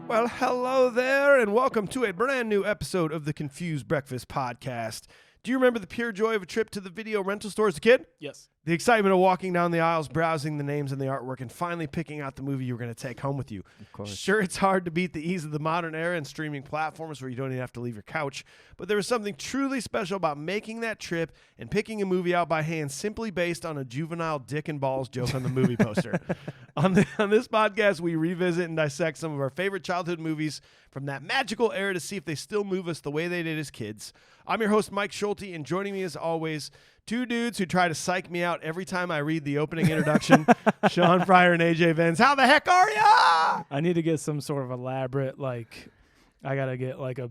Well, hello there, and welcome to a brand new episode of the Confused Breakfast Podcast. Do you remember the pure joy of a trip to the video rental store as a kid? Yes. The excitement of walking down the aisles, browsing the names and the artwork, and finally picking out the movie you were going to take home with you. Of course. Sure, it's hard to beat the ease of the modern era and streaming platforms where you don't even have to leave your couch, but there was something truly special about making that trip and picking a movie out by hand simply based on a juvenile dick and balls joke on the movie poster. On this podcast, we revisit and dissect some of our favorite childhood movies from that magical era to see if they still move us the way they did as kids. I'm your host, Mike Schulte, and joining me as always, two dudes who try to psych me out every time I read the opening introduction, Sean Fryer and AJ Vance. How the heck are ya? I need to get some sort of elaborate, I got to get like a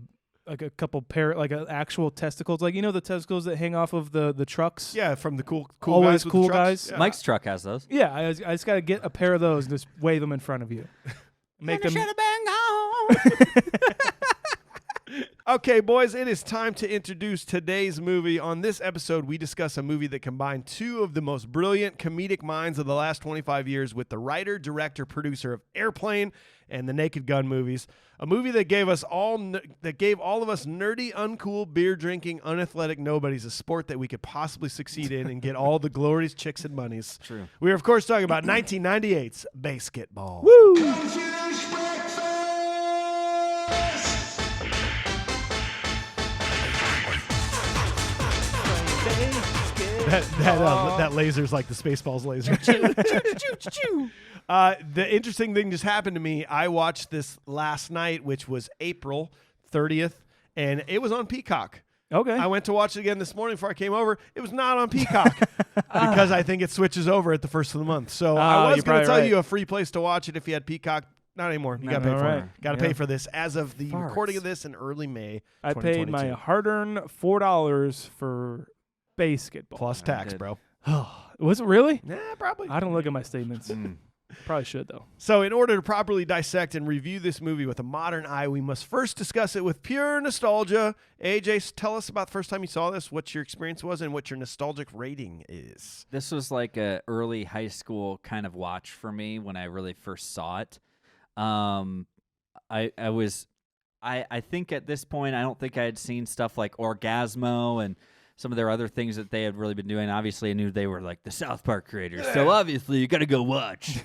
couple pair, like actual testicles. Like, you know, the testicles that hang off of the trucks? Yeah, from the cool Always guys with cool the trucks. guys. Yeah. Mike's truck has those. Yeah, I just got to get a pair of those and just wave them in front of you. Make them. Okay, boys, it is time to introduce today's movie. On this episode, we discuss a movie that combined two of the most brilliant comedic minds of the last 25 years with the writer, director, producer of Airplane and the Naked Gun movies. A movie that gave all of us nerdy, uncool, beer-drinking, unathletic nobodies a sport that we could possibly succeed in and get all the glorious chicks and monies. True. We are, of course, talking about 1998's BASEketball. Woo! That laser's like the Spaceballs laser. The interesting thing just happened to me. I watched this last night, which was April 30th, and it was on Peacock. Okay. I went to watch it again this morning before I came over. It was not on Peacock because I think it switches over at the first of the month. So I was going to tell you a free place to watch it if you had Peacock. Not anymore. You got to pay for it. Got to pay for this as of the recording of this in early May. I paid my hard-earned $4 for BASEketball. Plus tax, bro. Was it really? Nah, probably. I don't look at my statements. Probably should, though. So in order to properly dissect and review this movie with a modern eye, we must first discuss it with pure nostalgia. AJ, tell us about the first time you saw this, what your experience was, and what your nostalgic rating is. This was like a early high school kind of watch for me when I really first saw it. I think at this point, I don't think I had seen stuff like Orgasmo and some of their other things that they had really been doing. Obviously, I knew they were like the South Park creators. Yeah. So obviously, you got to go watch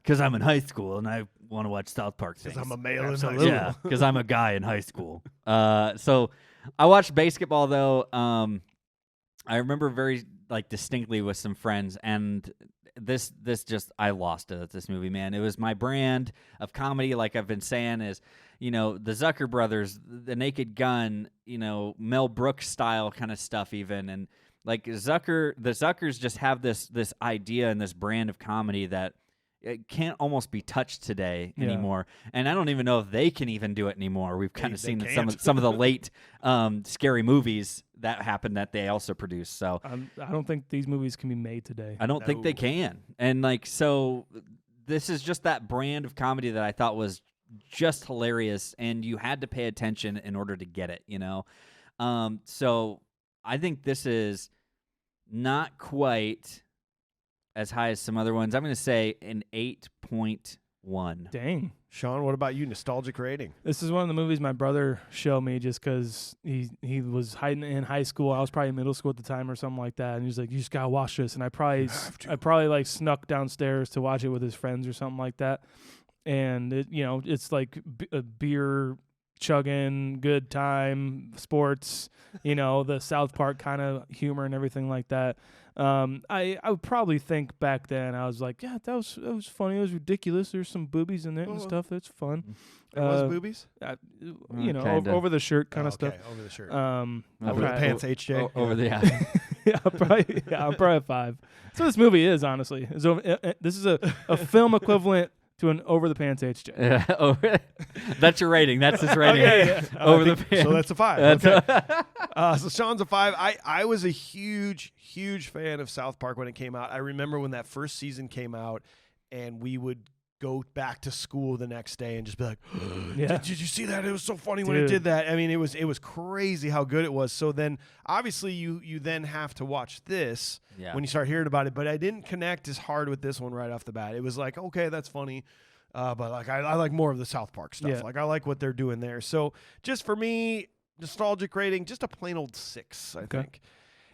because I'm in high school and I want to watch South Park things. Because I'm a male in high school. Yeah, because I'm a guy in high school. So I watched BASEketball, though. I remember very distinctly with some friends, and this just, I lost it at this movie, man. It was my brand of comedy, like I've been saying, is, you know, the Zucker brothers, the Naked Gun, you know, Mel Brooks style kind of stuff even. And like the Zuckers just have this idea and this brand of comedy that it can't almost be touched today anymore. And I don't even know if they can even do it anymore. We've kind of seen some of the late scary movies that happened that they also produce. So I don't think these movies can be made today. I don't think they can. And so this is just that brand of comedy that I thought was just hilarious, and you had to pay attention in order to get it, you know? So I think this is not quite as high as some other ones. I'm going to say an 8.1. Dang. Sean, what about you? Nostalgic rating? This is one of the movies my brother showed me just because he was hiding in high school. I was probably in middle school at the time or something like that. And he was like, you just got to watch this. And I probably snuck downstairs to watch it with his friends or something like that. And it's like a beer chugging, good time, sports, the South Park kind of humor and everything like that. I would probably think back then I was like, yeah, that was funny. It was ridiculous. There's some boobies in it and stuff. That's fun. There was boobies? Over the shirt kind of stuff. Over the shirt. Over the pants, HJ. Over the I'm probably 5. So this movie is, honestly. This is a film equivalent to an over the pants HJ. Yeah, that's your rating. That's his rating. Okay, yeah. Over the pants. So that's a 5. Okay. So Sean's a 5. I was a huge fan of South Park when it came out. I remember when that first season came out, and we would go back to school the next day and just be like, did you see that? It was so funny when it did that. I mean, it was crazy how good it was. So then obviously you then have to watch this when you start hearing about it. But I didn't connect as hard with this one right off the bat. It was like, okay, that's funny. But like I like more of the South Park stuff. Yeah. Like I like what they're doing there. So just for me, nostalgic rating, just a plain old 6, I think.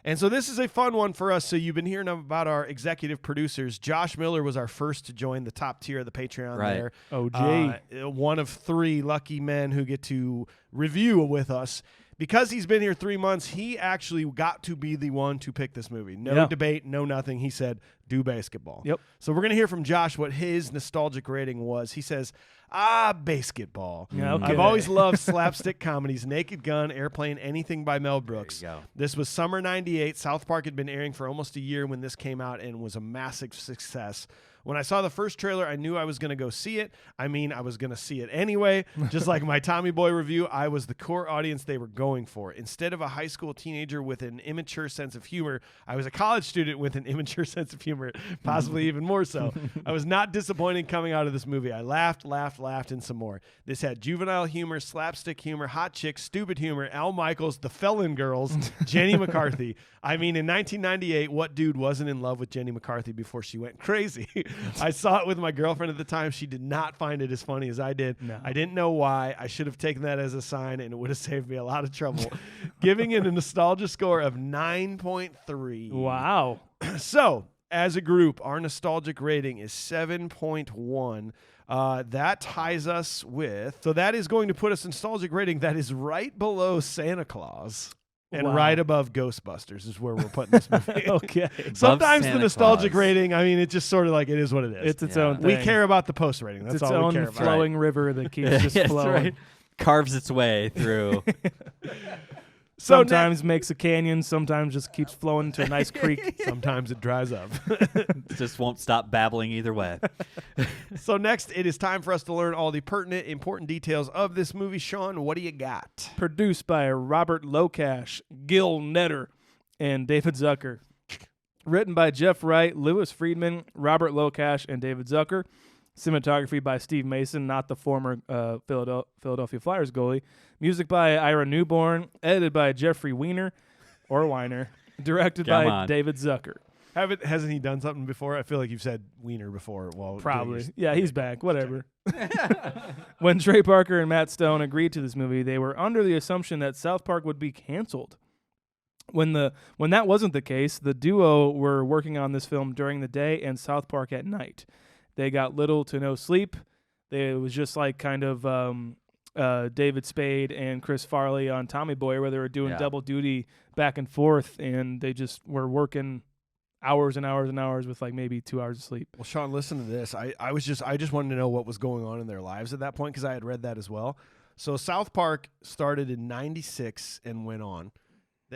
And so this is a fun one for us. So you've been hearing about our executive producers. Josh Miller was our first to join the top tier of the Patreon there. OG. One of 3 lucky men who get to review with us. Because he's been here 3 months, he actually got to be the one to pick this movie. No debate, no nothing. He said, do BASEketball. Yep. So we're going to hear from Josh what his nostalgic rating was. He says, BASEketball. Yeah, okay. I've always loved slapstick comedies, Naked Gun, Airplane, anything by Mel Brooks. There you go. This was summer 98. South Park had been airing for almost a year when this came out and was a massive success. When I saw the first trailer, I knew I was going to go see it. I mean, I was going to see it anyway. Just like my Tommy Boy review, I was the core audience they were going for. Instead of a high school teenager with an immature sense of humor, I was a college student with an immature sense of humor, possibly even more so. I was not disappointed coming out of this movie. I laughed, and some more. This had juvenile humor, slapstick humor, hot chicks, stupid humor, Al Michaels, the Felon Girls, Jenny McCarthy. I mean, in 1998, what dude wasn't in love with Jenny McCarthy before she went crazy? I saw it with my girlfriend at the time. She did not find it as funny as I did. No. I didn't know why. I should have taken that as a sign, and it would have saved me a lot of trouble. Giving it a nostalgia score of 9.3. Wow. So, as a group, our nostalgic rating is 7.1. That ties us with... So that is going to put us nostalgic rating that is right below Santa Claus. And Wow. right above Ghostbusters is where we're putting this movie. Okay. Sometimes Santa the nostalgic Claus. rating, I mean, it's just sort of like it is what it is. It's its Yeah. own thing. We care about the post rating. That's It's its all we own care about. flowing river that keeps just Yes, flowing. right. Carves its way through. So Sometimes makes a canyon, sometimes just keeps flowing to a nice creek. sometimes it dries up. Just won't stop babbling either way. So next, it is time for us to learn all the pertinent, important details of this movie. Sean, what do you got? Produced by Robert Locash, Gil Netter, and David Zucker. Written by Jeff Wright, Lewis Friedman, Robert Locash, and David Zucker. Cinematography by Steve Mason, not the former Philadelphia Flyers goalie. Music by Ira Newborn. Edited by Jeffrey Weiner, or Weiner. Directed Come by on. David Zucker. Hasn't he done something before? I feel like you've said Wiener before. Well, Probably. Yeah, he's back. Whatever. When Trey Parker and Matt Stone agreed to this movie, they were under the assumption that South Park would be canceled. When that wasn't the case, the duo were working on this film during the day and South Park at night. They got little to no sleep. It was just like kind of David Spade and Chris Farley on Tommy Boy, where they were doing double duty back and forth, and they just were working hours and hours and hours with like maybe 2 hours of sleep. Well, Sean, listen to this. I just wanted to know what was going on in their lives at that point because I had read that as well. So South Park started in 96 and went on.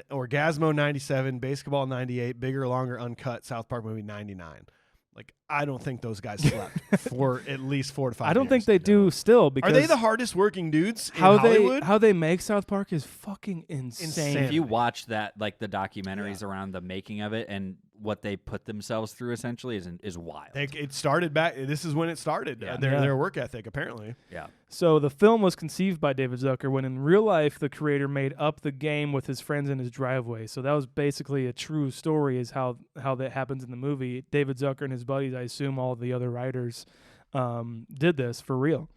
Orgasmo 97, BASEketball 98, Bigger, Longer, Uncut, South Park movie 99. Like, I don't think those guys slept for at least 4 to 5 years. I don't think they do still, because Are they the hardest working dudes in Hollywood? how they make South Park is fucking insane. Insane. If you watch that, like the documentaries around the making of it and what they put themselves through, essentially is wild. It started back. This is when it started. Yeah. Their work ethic, apparently. Yeah. So the film was conceived by David Zucker when in real life the creator made up the game with his friends in his driveway. So that was basically a true story is how that happens in the movie. David Zucker and his buddies, I assume all the other writers, did this for real.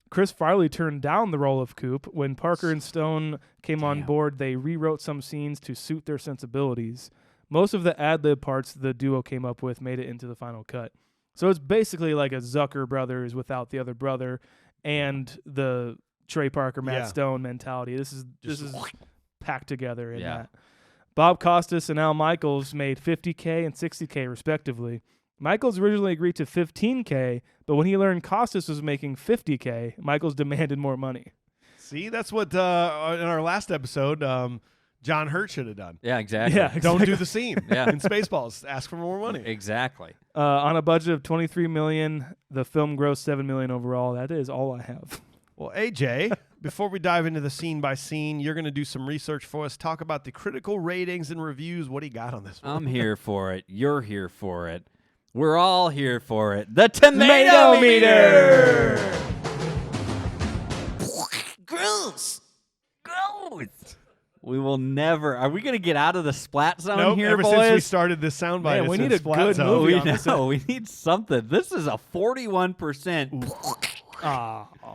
Chris Farley turned down the role of Coop. When Parker and Stone came on board, they rewrote some scenes to suit their sensibilities. Most of the ad-lib parts the duo came up with made it into the final cut. So it's basically like a Zucker brothers without the other brother and the Trey Parker, Matt Stone mentality. This is packed together in that. Bob Costas and Al Michaels made $50K and $60K respectively. Michaels originally agreed to $15K, but when he learned Costas was making $50K, Michaels demanded more money. See, that's what in our last episode, John Hurt should have done. Yeah, exactly. Yeah, Don't do the scene in Yeah. Spaceballs. Ask for more money. Exactly. On a budget of $23 million, the film grossed $7 million overall. That is all I have. Well, AJ, before we dive into the scene by scene, you're going to do some research for us. Talk about the critical ratings and reviews. What do you got on this one? I'm here for it. You're here for it. We're all here for it. The Tomato Meter! Gross. Gross. We will never. Are we going to get out of the splat zone Nope, here, ever boys? since we started this soundbite, Man, it's we been need a splat good zone. movie. We on this. know. We need something. This is a 41%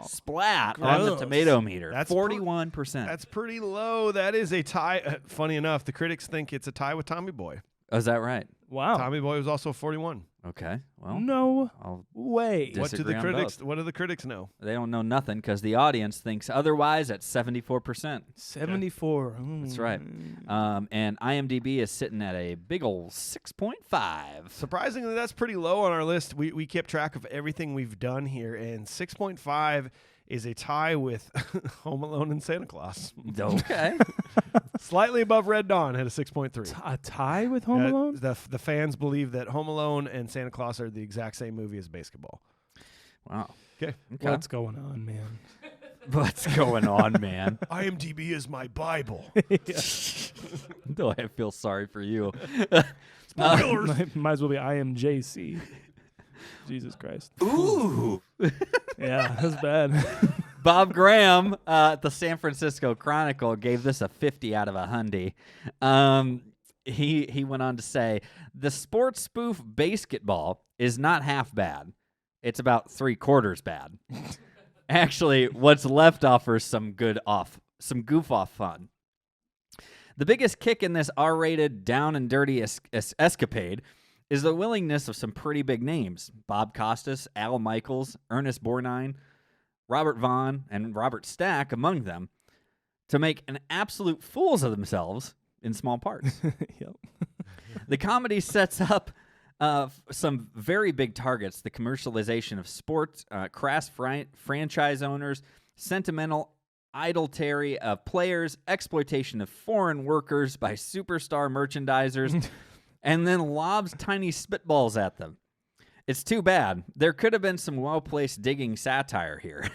splat on the Gross. tomato meter. That's 41%. That's pretty low. That is a tie. Funny enough, the critics think it's a tie with Tommy Boy. Oh, is that right? Wow. Tommy Boy was also 41. Okay. Well, No I'll way. Dis- What do the Disagree on critics? both. What do the critics know? They don't know nothing because the audience thinks otherwise at 74%. 74. That's right. And IMDb is sitting at a big ol' 6.5. Surprisingly, that's pretty low on our list. We kept track of everything we've done here, and 6.5 is a tie with Home Alone and Santa Claus. Okay. Slightly above Red Dawn at a 6.3. A tie with Home Alone? The fans believe that Home Alone and Santa Claus are the exact same movie as BASEketball. Wow. Okay. What's going on, man? What's going on, man? IMDb is my Bible. No, I feel sorry for you. Might as well be IMJC. Jesus Christ. Ooh. Yeah, that's bad. Bob Graham at the San Francisco Chronicle gave this a 50 out of 100. He went on to say, the sports spoof BASEketball is not half bad. It's about 3/4 bad. Actually, what's left offers some goof off fun. The biggest kick in this R-rated down and dirty escapade is the willingness of some pretty big names, Bob Costas, Al Michaels, Ernest Borgnine, Robert Vaughn, and Robert Stack among them, to make an absolute fools of themselves in small parts. Yep. The comedy sets up some very big targets: the commercialization of sports, crass franchise owners, sentimental idolatry of players, exploitation of foreign workers by superstar merchandisers, and then lobs tiny spitballs at them. It's too bad. There could have been some well-placed digging satire here.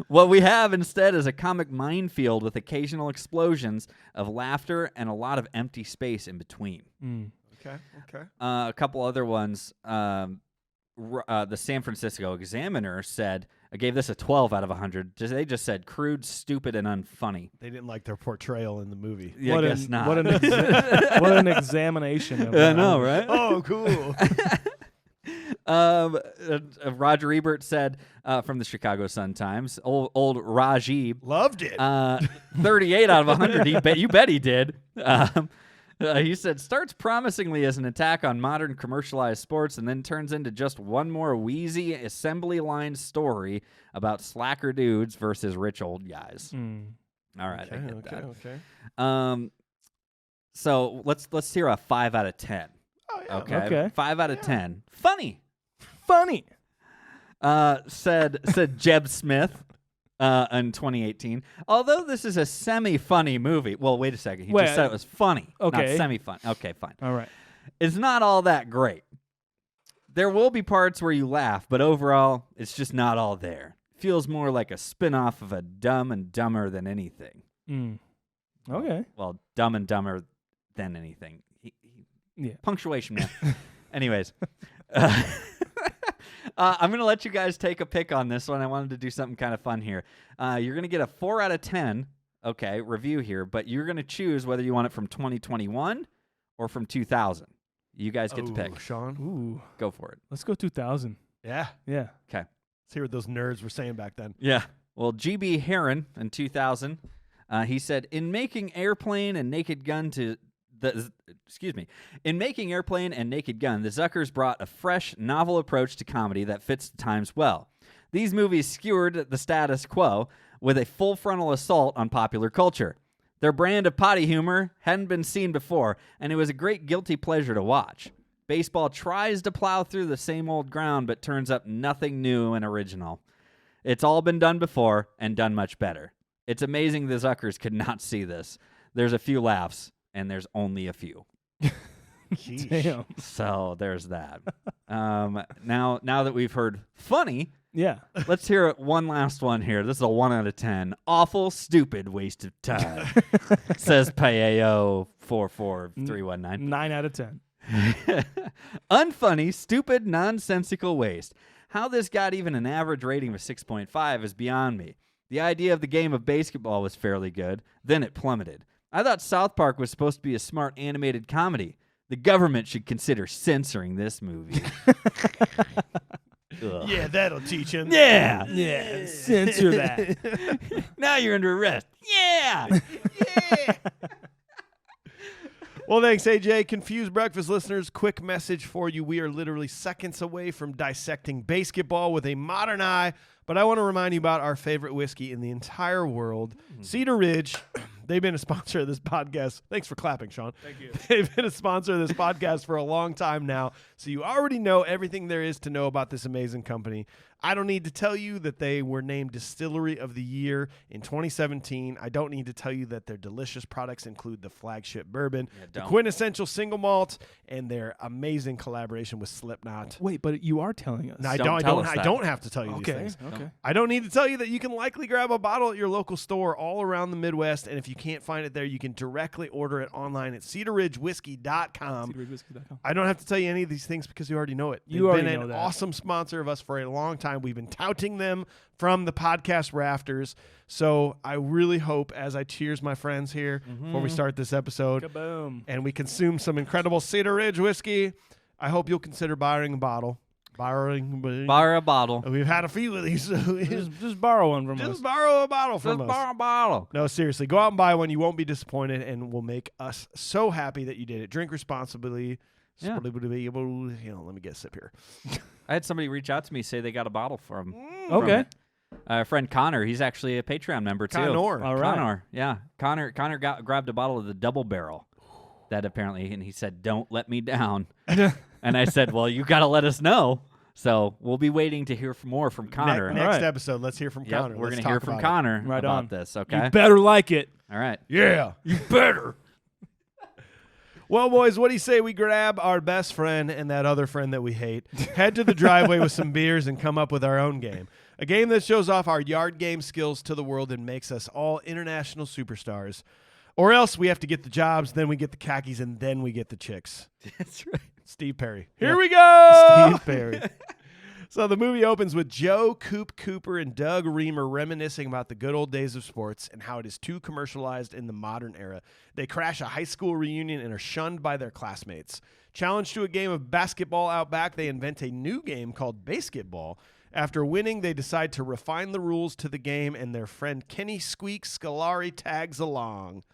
What we have instead is a comic minefield with occasional explosions of laughter and a lot of empty space in between. Okay. A couple other ones. The San Francisco Examiner gave this a 12 out of 100. They just said crude, stupid, and unfunny. They didn't like their portrayal in the movie. Yeah, I guess not. What an examination. Of I know, right? Oh, cool. Roger Ebert said from the Chicago Sun-Times, old Raji, Loved it. 38 out of 100. You bet he did. He said, starts promisingly as an attack on modern commercialized sports and then turns into just one more wheezy assembly line story about slacker dudes versus rich old guys. All right, I get that. Okay. So let's hear a 5 out of 10. Oh, yeah. Okay. 5 out of 10. Funny. Said Jeb Smith in 2018. Although this is a semi-funny movie. Well, wait a second. He just said it was funny, not semi-funny. Okay, fine. All right. It's not all that great. There will be parts where you laugh, but overall, it's just not all there. Feels more like a spin-off of a Dumb and Dumber than anything. Okay. Well, Dumb and Dumber than anything. Yeah. Punctuation, man. Anyways. I'm going to let you guys take a pick on this one. I wanted to do something kind of fun here. You're going to get a 4 out of 10, review here, but you're going to choose whether you want it from 2021 or from 2000. You guys get to pick. Sean. Ooh. Go for it. Let's go 2000. Yeah. Yeah. Okay. Let's hear what those nerds were saying back then. Yeah. Well, G.B. Heron in 2000, he said, in making Airplane and Naked Gun, the Zuckers brought a fresh, novel approach to comedy that fits the times well. These movies skewered the status quo with a full frontal assault on popular culture. Their brand of potty humor hadn't been seen before, and it was a great guilty pleasure to watch. Baseball tries to plow through the same old ground, but turns up nothing new and original. It's all been done before, and done much better. It's amazing the Zuckers could not see this. There's a few laughs, and there's only a few. Damn. So there's that. Now that we've heard funny, Yeah. let's hear one last one here. This is a 1 out of 10. Awful, stupid waste of time, says Paeo 44319. 9 out of 10. Unfunny, stupid, nonsensical waste. How this got even an average rating of 6.5 is beyond me. The idea of the game of basketball was fairly good. Then it plummeted. I thought South Park was supposed to be a smart animated comedy. The government should consider censoring this movie. Yeah, that'll teach him. Yeah. Yeah, censor that. Now you're under arrest. Yeah. Yeah. Well, thanks, AJ. Confused Breakfast listeners, quick message for you. We are literally seconds away from dissecting basketball with a modern eye, but I want to remind you about our favorite whiskey in the entire world, Cedar Ridge. They've been a sponsor of this podcast. Thanks for clapping, Sean. Thank you. They've been a sponsor of this podcast for a long time now, so you already know everything there is to know about this amazing company. I don't need to tell you that they were named Distillery of the Year in 2017. I don't need to tell you that their delicious products include the flagship bourbon, the quintessential single malt, and their amazing collaboration with Slipknot. Wait, but you are telling us. No, I Don't don't. tell us I don't have to tell you these things. Okay. I don't need to tell you that you can likely grab a bottle at your local store all around the Midwest, and if you can't find it there, you can directly order it online at cedarridgewhiskey.com. CedarRidgeWhiskey.com. I don't have to tell you any of these things because you already know it. You They've already been know an that. awesome sponsor of us for a long time. We've been touting them from the podcast rafters. So I really hope, as I cheers my friends here before we start this episode, Kaboom. and we consume some incredible Cedar Ridge whiskey, I hope you'll consider borrowing a bottle. Borrow a bottle. We've had a few of these. So Just borrow one from just us. borrow a bottle from Just us. borrow a bottle. No, seriously, go out and buy one. You won't be disappointed, and will make us so happy that you did it. Drink responsibly. Yeah. Let me get a sip here. I had somebody reach out to me, say they got a bottle from Okay. a friend Connor. He's actually a Patreon member too. Connor. All right. Connor, yeah. Connor grabbed a bottle of the double barrel that apparently, and he said, "Don't let me down." And I said, "Well, you got to let us know." So we'll be waiting to hear more from Connor. Next right. episode, let's hear from Yep, Connor. we're Let's going to talk hear from about it. Connor Right about on. this, okay? You better like it. All right. Yeah, you better. Well, boys, what do you say we grab our best friend and that other friend that we hate, head to the driveway with some beers, and come up with our own game? A game that shows off our yard game skills to the world and makes us all international superstars. Or else we have to get the jobs, then we get the khakis, and then we get the chicks. That's right. Steve Perry. Here we go! Steve Perry. So the movie opens with Joe, Coop Cooper, and Doug Reamer reminiscing about the good old days of sports and how it is too commercialized in the modern era. They crash a high school reunion and are shunned by their classmates. Challenged to a game of basketball out back, they invent a new game called BASEketball. After winning, they decide to refine the rules to the game, and their friend Kenny Squeak Scolari tags along.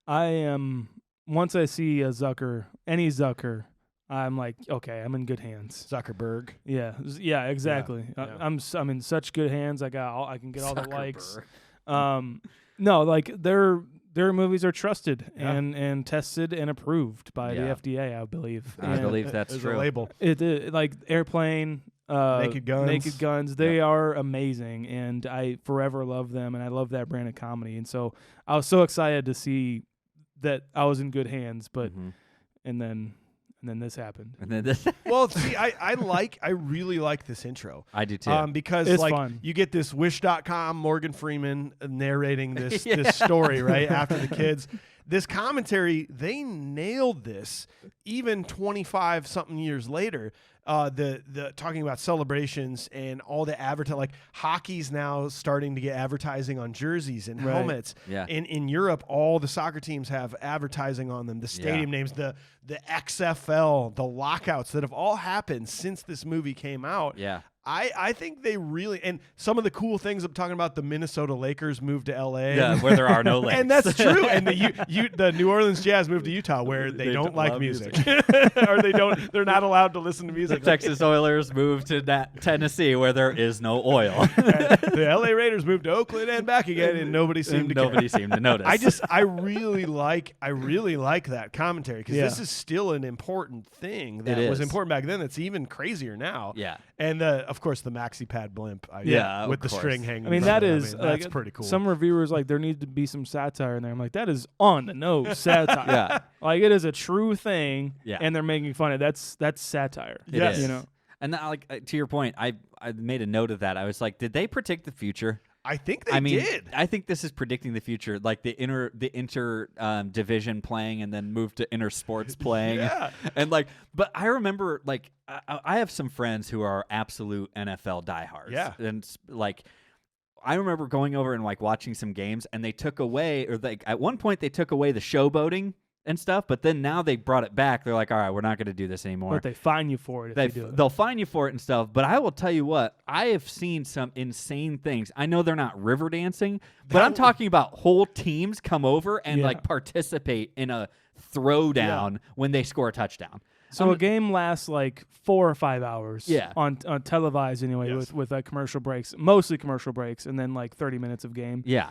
I am, once I see a Zucker, any Zucker, I'm like, okay, I'm in good hands. Zuckerberg. Yeah, exactly. Yeah. I'm in such good hands. I can get all the Zuckerberg. likes. No, like their movies are trusted Yeah. and tested and approved by Yeah. the FDA, I believe. I And believe that's There's true. a label. it like Airplane, Naked Guns. They are amazing, and I forever love them, and I love that brand of comedy. And so I was so excited to see that I was in good hands, but and then this happened. And then this, Well, see, I really like this intro. I do too. Because It's like fun. you get this Wish.com Morgan Freeman narrating this Yeah. this story right after the kids. This commentary, they nailed this even 25 something years later. The talking about celebrations and all the advertising, like hockey's now starting to get advertising on jerseys and Right. helmets. Yeah. In Europe, all the soccer teams have advertising on them. The stadium names, the XFL, the lockouts that have all happened since this movie came out. yeah. I think they really, and some of the cool things I'm talking about, the Minnesota Lakers moved to LA. Yeah, where there are no lakes. And that's true. And the New Orleans Jazz moved to Utah, where they don't like love music, or they're not allowed to listen to The music. Texas Oilers moved to Tennessee, where there is no oil. The LA Raiders moved to Oakland and back again, and nobody seemed to care. Nobody seemed to notice. I really like that commentary, because Yeah. this is still an important thing that It was is. important back then. That's even crazier now. Yeah. And of course the maxi pad blimp. Yeah, with of the course. string hanging. I mean, from that it. is that's like, pretty cool. Some reviewers like there needs to be some satire in there. I'm like, that is on the nose satire. Yeah. Like it is a true thing. Yeah. And they're making fun of it. That's satire. It Yes. is. You know. And now, like to your point, I made a note of that. I was like, did they predict the future? I think they did. I think this is predicting the future, like the inter division playing, and then move to inter sports playing. Yeah. And like, but I remember, like, I have some friends who are absolute NFL diehards. Yeah. And like, I remember going over and like watching some games, and they took away, or like at one point they took away the showboating and stuff, but then now they brought it back. They're like, all right, we're not going to do this anymore. But they fine you for it if you do it. They'll fine you for it and stuff. But I will tell you what, I have seen some insane things. I know they're not river dancing, but I'm talking about whole teams come over and like participate in a throwdown when they score a touchdown. So a game lasts like 4 or 5 hours. Yeah. On televised anyway, with like commercial breaks, mostly commercial breaks, and then like 30 minutes of game. Yeah.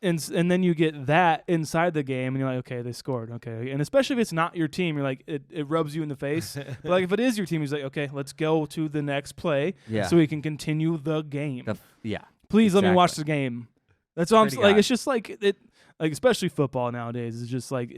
And then you get that inside the game, and you're like, okay, they scored, okay. And especially if it's not your team, you're like, it rubs you in the face. But like if it is your team, he's like, okay, let's go to the next play, so we can continue the game. Please let me watch the game. That's all I'm like. It's just like it, like especially football nowadays. It's just like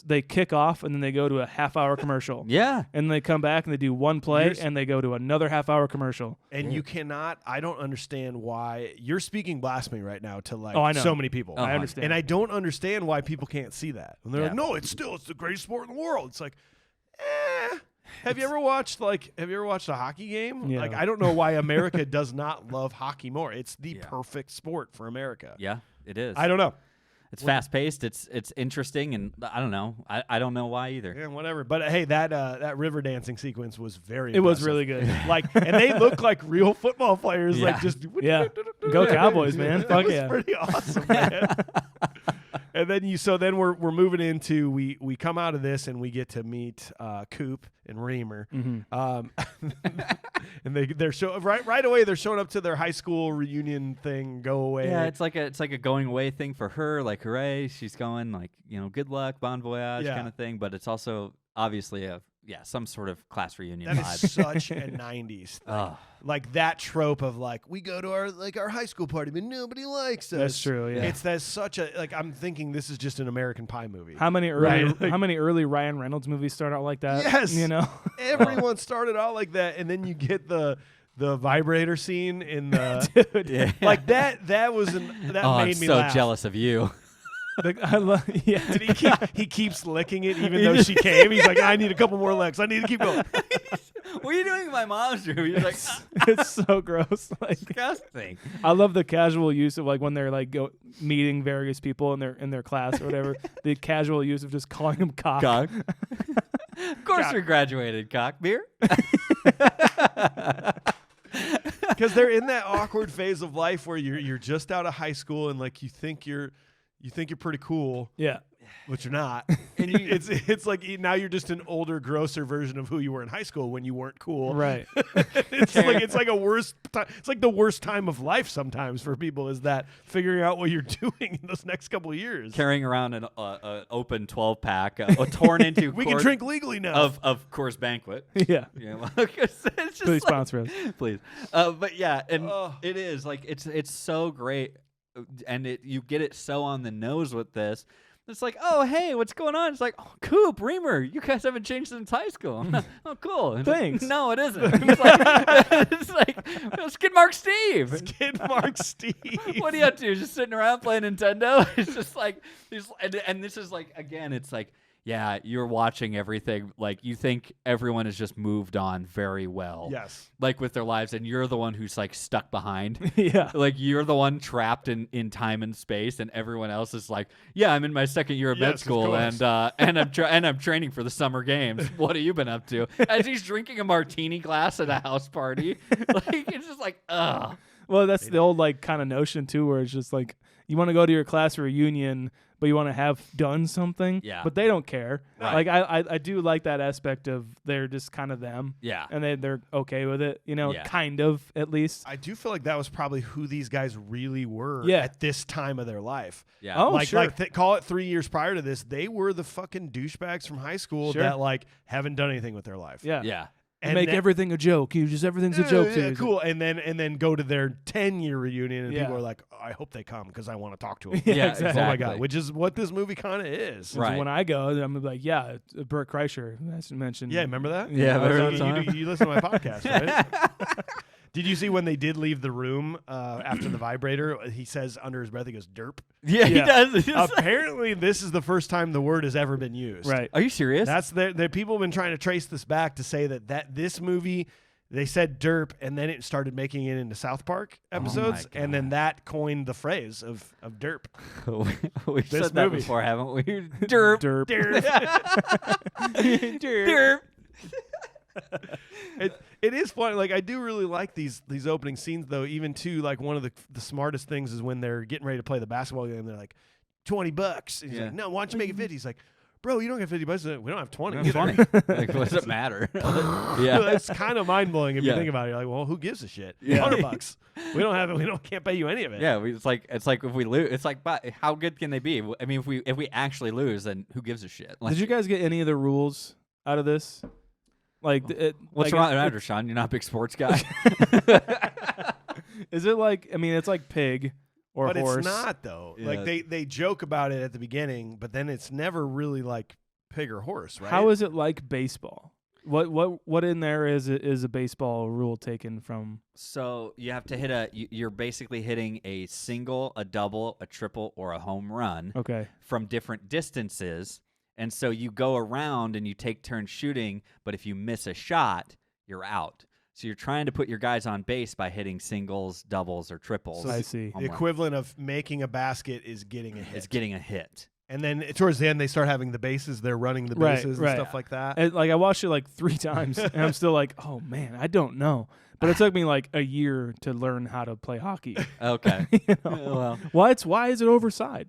they kick off and then they go to a half-hour commercial. Yeah. And they come back and they do one play and they go to another half-hour commercial. And you cannot, I don't understand why, you're speaking blasphemy right now to like so many people. I understand. And I don't understand why people can't see that. And they're like, no, it's the greatest sport in the world. It's like, Have you ever watched a hockey game? Yeah. Like, I don't know why America does not love hockey more. It's the perfect sport for America. Yeah, it is. I don't know. It's fast paced. It's interesting, and I don't know. I don't know why either. Yeah, whatever. But hey, that river dancing sequence was very. It was really good. Like, and they look like real football players. Like just go Cowboys, man. Fuck yeah, pretty awesome, man. And then we're moving into we come out of this and we get to meet Coop and Reamer, and they're right away they're showing up to their high school reunion thing. Go away. Yeah, it's like a going away thing for her. Like, hooray, she's going. Like, good luck, bon voyage kind of thing. But it's also obviously some sort of class reunion That vibe. is such a 90s thing. Like that trope of like, we go to our high school party, but nobody likes us. That's true, yeah. That's such a, like, I'm thinking this is just an American Pie movie. How many early Ryan Reynolds movies start out like that? Yes. Everyone started out like that, and then you get the vibrator scene in the dude. Like that made me so laugh. jealous of you. Did he keeps licking it even though she came. He's like, I need a couple more licks. I need to keep going. What are you doing in my mom's room? He's like, it's so gross. Like, disgusting. I love the casual use of like when they're like meeting various people in their class or whatever. The casual use of just calling them cock. Cock. Of course, we graduated. Cock beer. Because they're in that awkward phase of life where you're just out of high school and like you think you're pretty cool. Yeah. But you're not. And it's like now you're just an older, grosser version of who you were in high school when you weren't cool. Right. It's like a worst time. It's like the worst time of life sometimes for people is that figuring out what you're doing in those next couple of years. Carrying around an open 12-pack, a torn into we can drink legally now. Of Coors Banquet. Yeah. It's just please sponsor us. Please. But yeah, and it is like it's so great, and you get it so on the nose with this. It's like, oh, hey, what's going on? It's like, oh, Coop, Reamer, you guys haven't changed since high school. Oh, cool. Thanks. Like, no, it isn't. It's like Skid Mark Steve. Skid Mark Steve. What are you up to? Just sitting around playing Nintendo? It's just like, and this is like, again, it's like, yeah, you're watching everything. Like, you think everyone has just moved on very well. Yes. Like, with their lives, and you're the one who's, like, stuck behind. Yeah. Like, you're the one trapped in time and space, and everyone else is like, yeah, I'm in my second year of med school, and I'm training for the summer games. What have you been up to? As he's drinking a martini glass at a house party. Like, it's just like, ugh. Well, that's the old, like, kind of notion, too, where it's just like, you want to go to your class reunion, but you want to have done something. Yeah. But they don't care. Right. Like, I do like that aspect of they're just kind of them. Yeah. And they're okay with it, kind of, at least. I do feel like that was probably who these guys really were at this time of their life. Yeah. Oh, sure. Call it 3 years prior to this, they were the fucking douchebags from high school that, like, haven't done anything with their life. Yeah. Yeah. And make everything a joke. Everything's a joke. Yeah, cool. And then go to their 10-year reunion, and people are like, I hope they come because I want to talk to them. Yeah, exactly. Oh my god, which is what this movie kind of is. Right. When I go, I'm like, yeah, Burt Kreischer. That's mentioned. Yeah, remember that? Yeah, you listen to my podcast, right? Did you see when they did leave the room after the vibrator? He says under his breath, he goes, derp. Yeah, he does. Apparently, this is the first time the word has ever been used. Right. Are you serious? That's the people have been trying to trace this back to say that this movie they said derp, and then it started making it into South Park episodes, and then that coined the phrase of derp. We've This said that movie. before, haven't we? Derp. Derp. Derp. It is funny. Like, I do really like these opening scenes, though. Even too, like, one of the smartest things is when they're getting ready to play the basketball game. They're like, $20. And he's like, no, why don't you make it 50? He's like, bro, you don't get $50. We don't have 20. It's funny. Like, what does it matter? Yeah. It's kind of mind blowing if you Yeah. think about it. You're like, well, who gives a shit? Yeah. $100. We don't have it. We can't pay you any of it. Yeah, it's like if we lose, it's like, but how good can they be? I mean, if we actually lose, then who gives a shit? Like, Did you guys get any of the rules out of this? Like, what's wrong with that, Sean? You're not a big sports guy. Is it like? I mean, it's like pig or But horse. it's not, though. Yeah. Like, they joke about it at the beginning, but then it's never really like pig or horse, right? How is it like baseball? What in there is a baseball rule taken from? So you have to you're basically hitting a single, a double, a triple, or a home run Okay. from different distances. And so you go around and you take turns shooting, but if you miss a shot, you're out. So you're trying to put your guys on base by hitting singles, doubles, or triples. So I see. home The run. equivalent of making a basket is getting a hit. It's getting a hit. And then towards the end, they start having the bases. They're running the Right, bases right. and stuff like that. And, like I watched it like 3 times, and I'm still like, oh man, I don't know. But it took me like a year to learn how to play hockey. Okay. You know? Well. Why is it overside?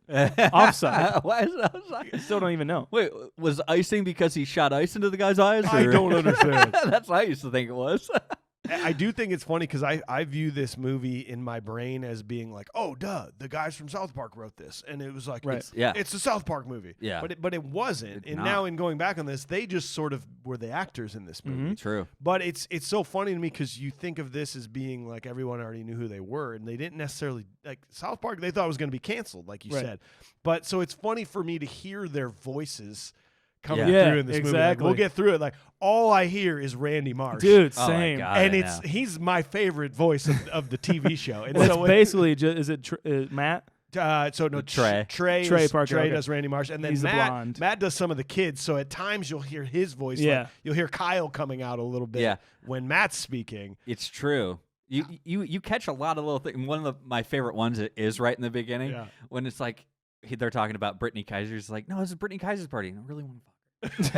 Offside. Why is it offside? I still don't even know. Wait, was icing because he shot ice into the guy's eyes? I or- don't understand. That's what I used to think it was. I do think it's funny because I view this movie in my brain as being like, oh, duh, the guys from South Park wrote this. And it was like, Right. it's a South Park movie. Yeah. But it wasn't. It's and not. now in going back on this, they just sort of were the actors in this movie. True. But it's so funny to me because you think of this as being like everyone already knew who they were, and they didn't necessarily like South Park. They thought it was going to be canceled, like you Right. said. But so it's funny for me to hear their voices coming Yeah. through in this movie. Like, Exactly. we'll get through it. Like all I hear is Randy Marsh, Dude, Oh my same. God. and I know. he's my favorite voice of the TV show. And And it's so basically just is it Matt? so no Trey. Trey Parker, okay. does Randy Marsh, and then He's the Matt blonde. Matt does some of the kids. So at times you'll hear his voice. Yeah. Like, you'll hear Kyle coming out a little bit Yeah. when Matt's speaking. It's true. You catch a lot of little things. One of my favorite ones is right in the beginning Yeah. when it's like they're talking about Brittany Kaiser's like, no, this is Brittany Kaiser's party. And I really want to fuck her.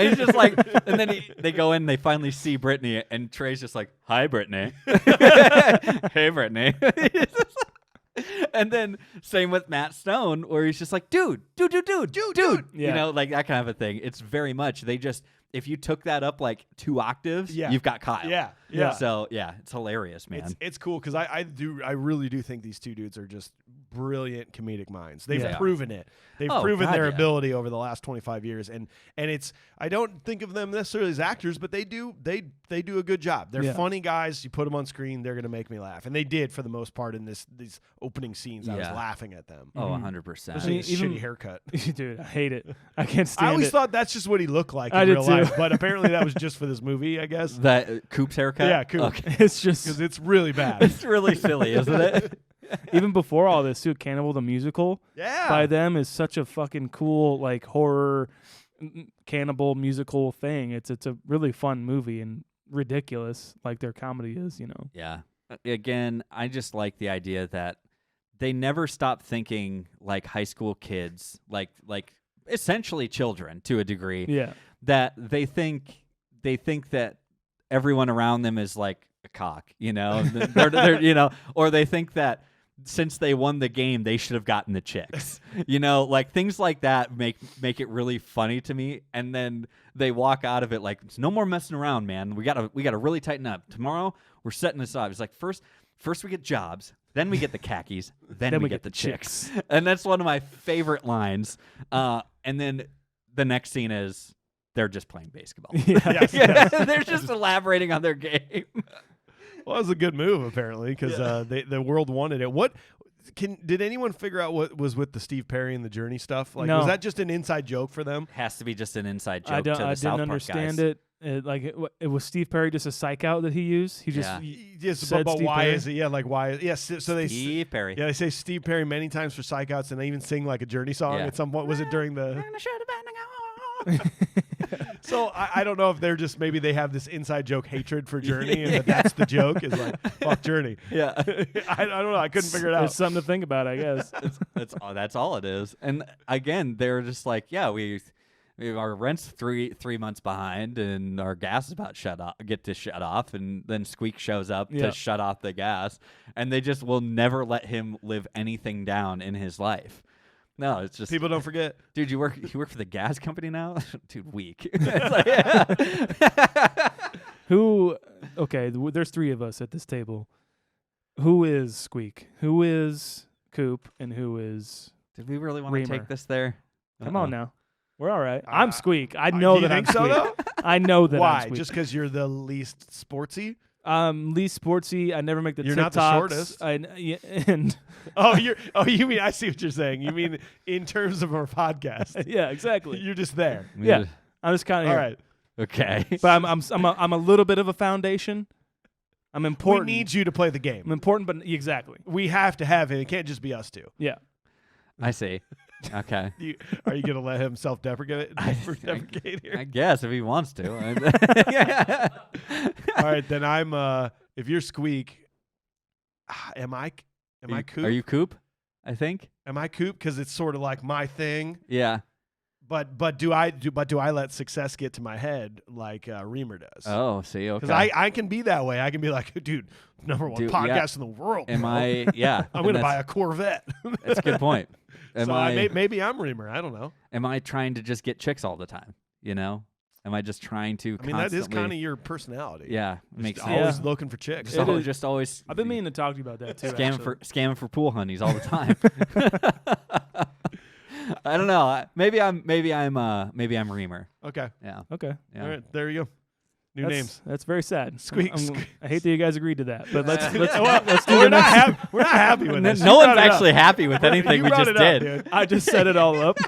And he's just like, and then they go in, they finally see Brittany, and Trey's just like, hi, Brittany. Hey, Brittany. And then same with Matt Stone, where he's just like, dude. Yeah. You know, like that kind of a thing. It's very much, they just, if you took that up like 2 octaves, Yeah. you've got Kyle. Yeah. So, yeah, it's hilarious, man. It's cool because I really do think these two dudes are just brilliant comedic minds. They've Yeah. proven it. They've Oh, proven God, their yeah. ability over the last 25 years, and it's I don't think of them necessarily as actors, but they do a good job. They're Yeah. funny guys. You put them on screen, they're gonna make me laugh, and they did for the most part in these opening scenes. I was Yeah. laughing at them. Oh, Mhm. 100%. Especially his even- shitty haircut. Dude, I hate it. I can't stand I always it. thought that's just what he looked like I in did real too. life, but apparently that was just for this movie, I guess, That Coop's haircut? Yeah, Coop. Okay. It's just because it's really bad. It's really silly, isn't it? even before all this, too. Cannibal the Musical Yeah. by them is such a fucking cool like horror cannibal musical thing. It's a really fun movie and ridiculous like their comedy is. You know. Yeah. Again, I just like the idea that they never stop thinking like high school kids, like essentially children to a degree. Yeah. That they think that everyone around them is like a cock, you know, they're you know, or they think that since they won the game, they should have gotten the chicks, you know, like things like that make it really funny to me. And then they walk out of it like, it's no more messing around, man. We gotta really tighten up. Tomorrow we're setting this up. It's like first we get jobs, then we get the khakis, then we get the chicks. And that's one of my favorite lines. And then the next scene is they're just playing basketball. Yeah. Yes. They're just elaborating on their game. Well, it was a good move apparently because the world wanted it. Did anyone figure out what was with the Steve Perry and the Journey stuff? Like, No. was that just an inside joke for them? Has to be just an inside joke I to the didn't South Park understand guys. it. It was Steve Perry just a psych out that he used. He just Yeah. Yes, Said but Steve why Perry? is it? Yeah, like why? Yes, so they Steve Perry. they say Steve Perry many times for psych outs, and they even sing like a Journey song Yeah. at some point. Was it during the? So I don't know if they're just maybe they have this inside joke hatred for Journey, and that's the joke is like fuck Journey. Yeah, I don't know. I couldn't figure it out. There's something to think about, I guess. that's all it is. And again, they're just like, yeah, our rent's three months behind, and our gas is about shut off, and then Squeak shows up to shut off the gas, and they just will never let him live anything down in his life. No, it's just people don't forget. Dude, you work for the gas company now? Dude, weak. Who? Okay, there's 3 of us at this table. Who is Squeak? Who is Coop? And who is? Did we really want to take this there? Come on now. We're all right. I'm Squeak. I know that I'm Squeak. So, though? I know that Why? I'm Squeak. Just because you're the least sportsy? Least sportsy. I never make the You're TikToks. not the shortest. You mean I see what you're saying. You mean in terms of our podcast. Yeah, exactly. You're just there. Yeah. I'm just kind of all right. Okay. But I'm a little bit of a foundation. I'm important. We need you to play the game. I'm important, but exactly. We have to have him. It can't just be us two. Yeah. I see. Okay. Are you going to let him self-deprecate here? I guess if he wants to. All right, then I'm. If you're Squeak, am I Coop? Are you Coop? I think. Am I Coop? Because it's sort of like my thing. Yeah. But do I let success get to my head like Reamer does? Oh, see, okay. Because I can be that way. I can be like, dude, #1 podcast in the world. Am bro. I? Yeah. I'm going to buy a Corvette. That's a good point. Maybe I'm Reamer. I don't know. Am I trying to just get chicks all the time? You know? Am I just trying to? I mean, that is kind of your personality. Yeah, makes sense. Always looking for chicks. Just always. I've been meaning to talk to you about that too. Scamming for pool honeys all the time. I don't know. Maybe I'm Reamer. Okay. Yeah. Okay. Yeah. All right. There you go. Names. That's very sad. Squeak. I hate that you guys agreed to that, but let's do we're the next. We're not happy with this. No one's actually happy with anything we just did. Dude. I just set it all up.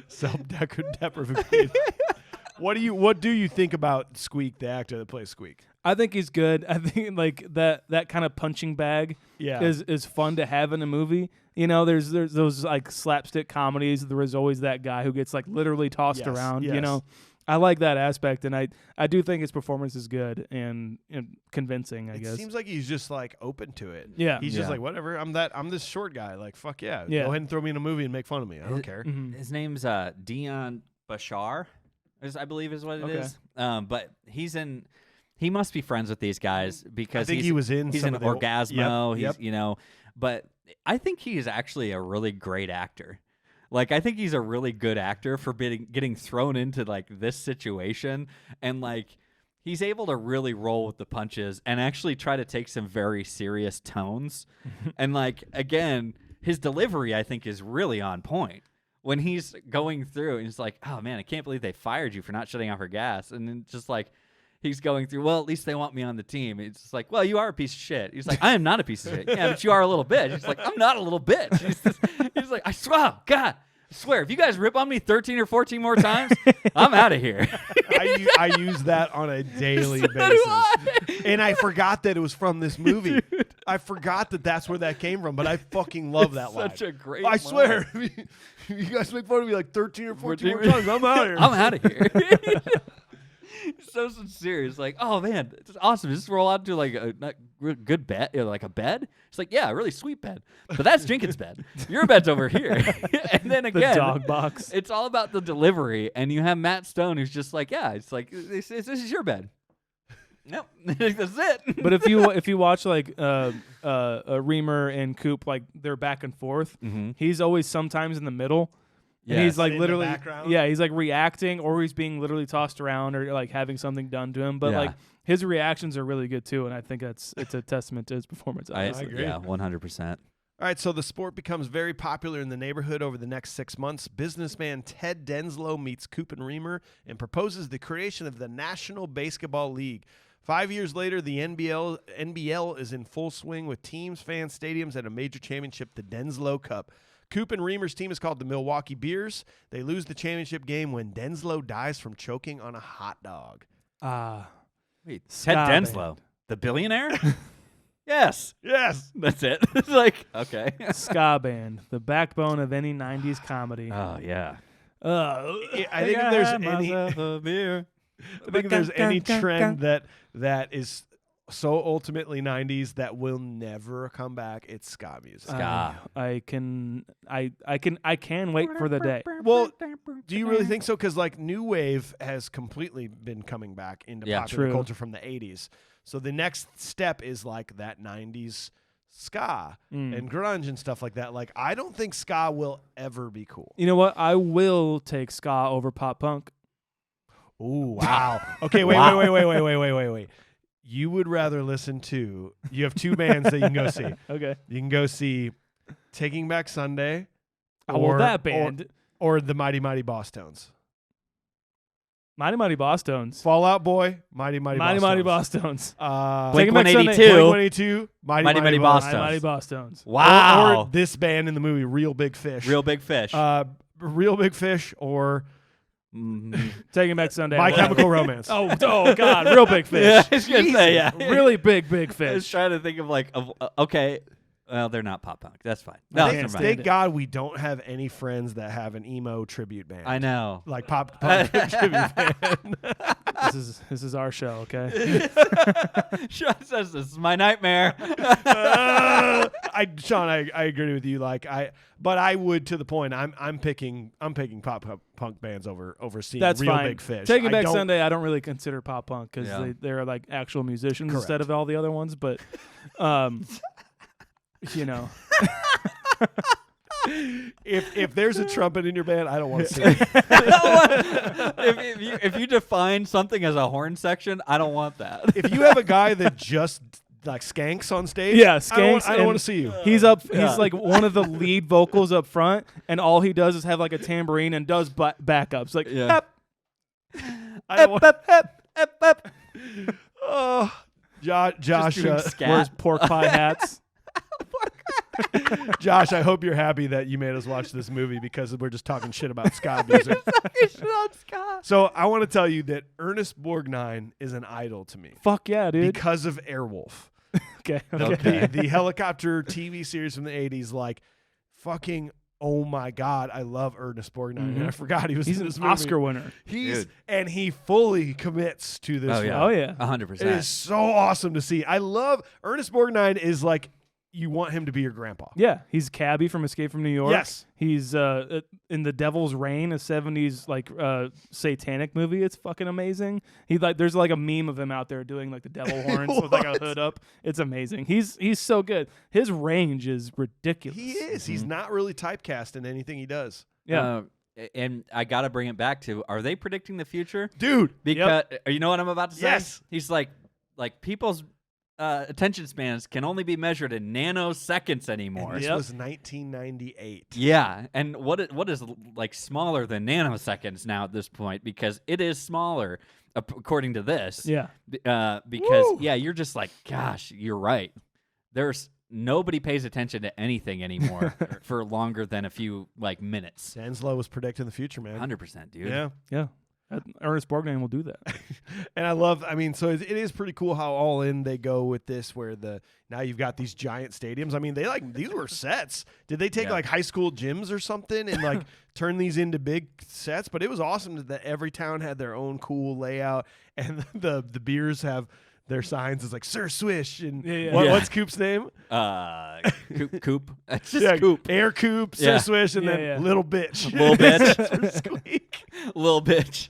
Self-deprecating. What do you think about Squeak, the actor that plays Squeak? I think he's good. I think like that kind of punching bag is fun to have in a movie. You know, there's those like slapstick comedies. There was always that guy who gets like literally tossed around. Yes. You know, I like that aspect, and I do think his performance is good and convincing. I guess it seems like he's just like open to it. Yeah, he's just like whatever. I'm this short guy. Like fuck yeah. Go ahead and throw me in a movie and make fun of me. I don't care. Mm-hmm. His name's Dion Bashar, I believe is what it is. But he must be friends with these guys because I think he's in Orgasmo. Yep. He's but I think he is actually a really great actor. Like, I think he's a really good actor for getting thrown into, like, this situation. And, like, he's able to really roll with the punches and actually try to take some very serious tones. And, like, again, his delivery, I think, is really on point. When he's going through and he's like, oh, man, I can't believe they fired you for not shutting off her gas. And then just, like, he's going through, well, at least they want me on the team. It's just like, well, you are a piece of shit. He's like, I am not a piece of shit. Yeah, but you are a little bitch. He's like, I'm not a little bitch. He's like, I swear, God, I swear, if you guys rip on me 13 or 14 more times, I'm out of here. I use that on a daily basis. And I forgot that it was from this movie. Dude. I forgot that that's where that came from, but I fucking love that line. Such a great I swear, if you guys make fun of me like 13 or 14 more times, I'm out of here. I'm out of here. So sincere. It's like, oh man, it's awesome. Just roll out to like a good bed, like a bed. It's like, yeah, a really sweet bed. But that's Jenkins' bed. Your bed's over here. And then again, the dog box. It's all about the delivery. And you have Matt Stone, who's just like, yeah, it's like this is your bed. Nope, that's it. But if you watch like Reamer and Coop, like they're back and forth, he's always sometimes in the middle. And he's like literally, he's like reacting, or he's being literally tossed around, or like having something done to him. But like his reactions are really good too, and I think it's a testament to his performance. I agree. Yeah, 100%. All right, so the sport becomes very popular in the neighborhood over the next 6 months. Businessman Ted Denslow meets Coop and Reamer and proposes the creation of the National BASEketball League. 5 years later, the NBL is in full swing with teams, fans, stadiums, and a major championship, the Denslow Cup. Coop and Reamer's team is called the Milwaukee Bears. They lose the championship game when Denslow dies from choking on a hot dog. Wait, Ted Denslow, the billionaire? Yes. That's it. It's like, okay. Ska band, the backbone of any 90s comedy. Oh, yeah. I think if there's any, I think if there's any trend that is so ultimately 90s that will never come back, it's ska music. Ska. I can wait for the day. Well, do you really think so? Because like new wave has completely been coming back into popular True. culture from the 80s. So the next step is like that 90s ska and grunge and stuff like that. Like I don't think ska will ever be cool. You know what? I will take ska over pop punk. Ooh, wow. Okay, wait. You would rather listen to, you have two bands that you can go see. Okay. You can go see Taking Back Sunday That band. or the Mighty Mighty Boss Tones. Mighty Mighty Boss Tones. Fall Out Boy, Mighty Boss Tones. Blink Taking Back Sunday. 182. Mighty Boss Mighty Mighty Tones. Boss Tones. Wow. Or this band in the movie, Real Big Fish. Real Big Fish. Real Big Fish or Taking Back Sunday. My Chemical Romance. Oh God, Real Big Fish. Yeah, I was gonna say, yeah. Really big I was fish. trying to think of okay. Well, they're not pop punk. That's fine. No, No, I never can't mind. Thank God we don't have any friends that have an emo tribute band. I know. Like pop tribute band. This is our show, okay? Sean says this is my nightmare. Sean, I agree with you. But I would, to the point. I'm picking pop punk bands over seeing That's Real fine. Big Fish. Taking Back Sunday, I don't really consider pop punk because Yeah. they're like actual musicians Correct. instead of all the other ones. But, you know, If there's a trumpet in your band, I don't want to see it. if you define something as a horn section, I don't want that. If you have a guy that just like skanks on stage, yeah, skanks. I don't want to see you. He's like one of the lead vocals up front, and all he does is have like a tambourine and does backups. Like, Yeah. I don't want. Oh, Josh, doing scat. wears pork pie hats. Josh, I hope you're happy that you made us watch this movie because we're just talking shit about ska music. So I want to tell you that Ernest Borgnine is an idol to me Fuck yeah, dude. because of Airwolf. Okay. The helicopter TV series from the 80s, like fucking, oh my God, I love Ernest Borgnine. And I forgot he was He's in an this movie. Oscar winner. And he fully commits to this. Oh yeah. role. Oh yeah. 100%. It is so awesome to see. I love Ernest Borgnine is like, you want him to be your grandpa. Yeah, he's Cabby from Escape from New York. Yes. He's in The Devil's Reign, a 70s like satanic movie. It's fucking amazing. There's like a meme of him out there doing like the devil horns with like a hood up. It's amazing. He's so good. His range is ridiculous. He is. He's not really typecast in anything he does. Yeah. And I got to bring it back to, are they predicting the future? Dude. Because you know what I'm about to say? Yes. He's like people's attention spans can only be measured in nanoseconds anymore. And this was 1998. Yeah, and what is like smaller than nanoseconds now at this point, because it is smaller according to this. Yeah. Because you're just like, gosh, you're right. There's nobody pays attention to anything anymore for longer than a few like minutes. Denslow was predicting the future, man. 100%, dude. Yeah. Yeah. Ernest Borgnine will do that. And so it is pretty cool how all in they go with this, where now you've got these giant stadiums. I mean, these were sets. Did they take like high school gyms or something and like turn these into big sets? But it was awesome that every town had their own cool layout, and the beers have their signs is like Sir Swish and what's Coop's name? Coop. It's just Coop. Air Coop, Sir Swish, and then yeah. Little Bitch. Little bitch. Squeak. Little bitch.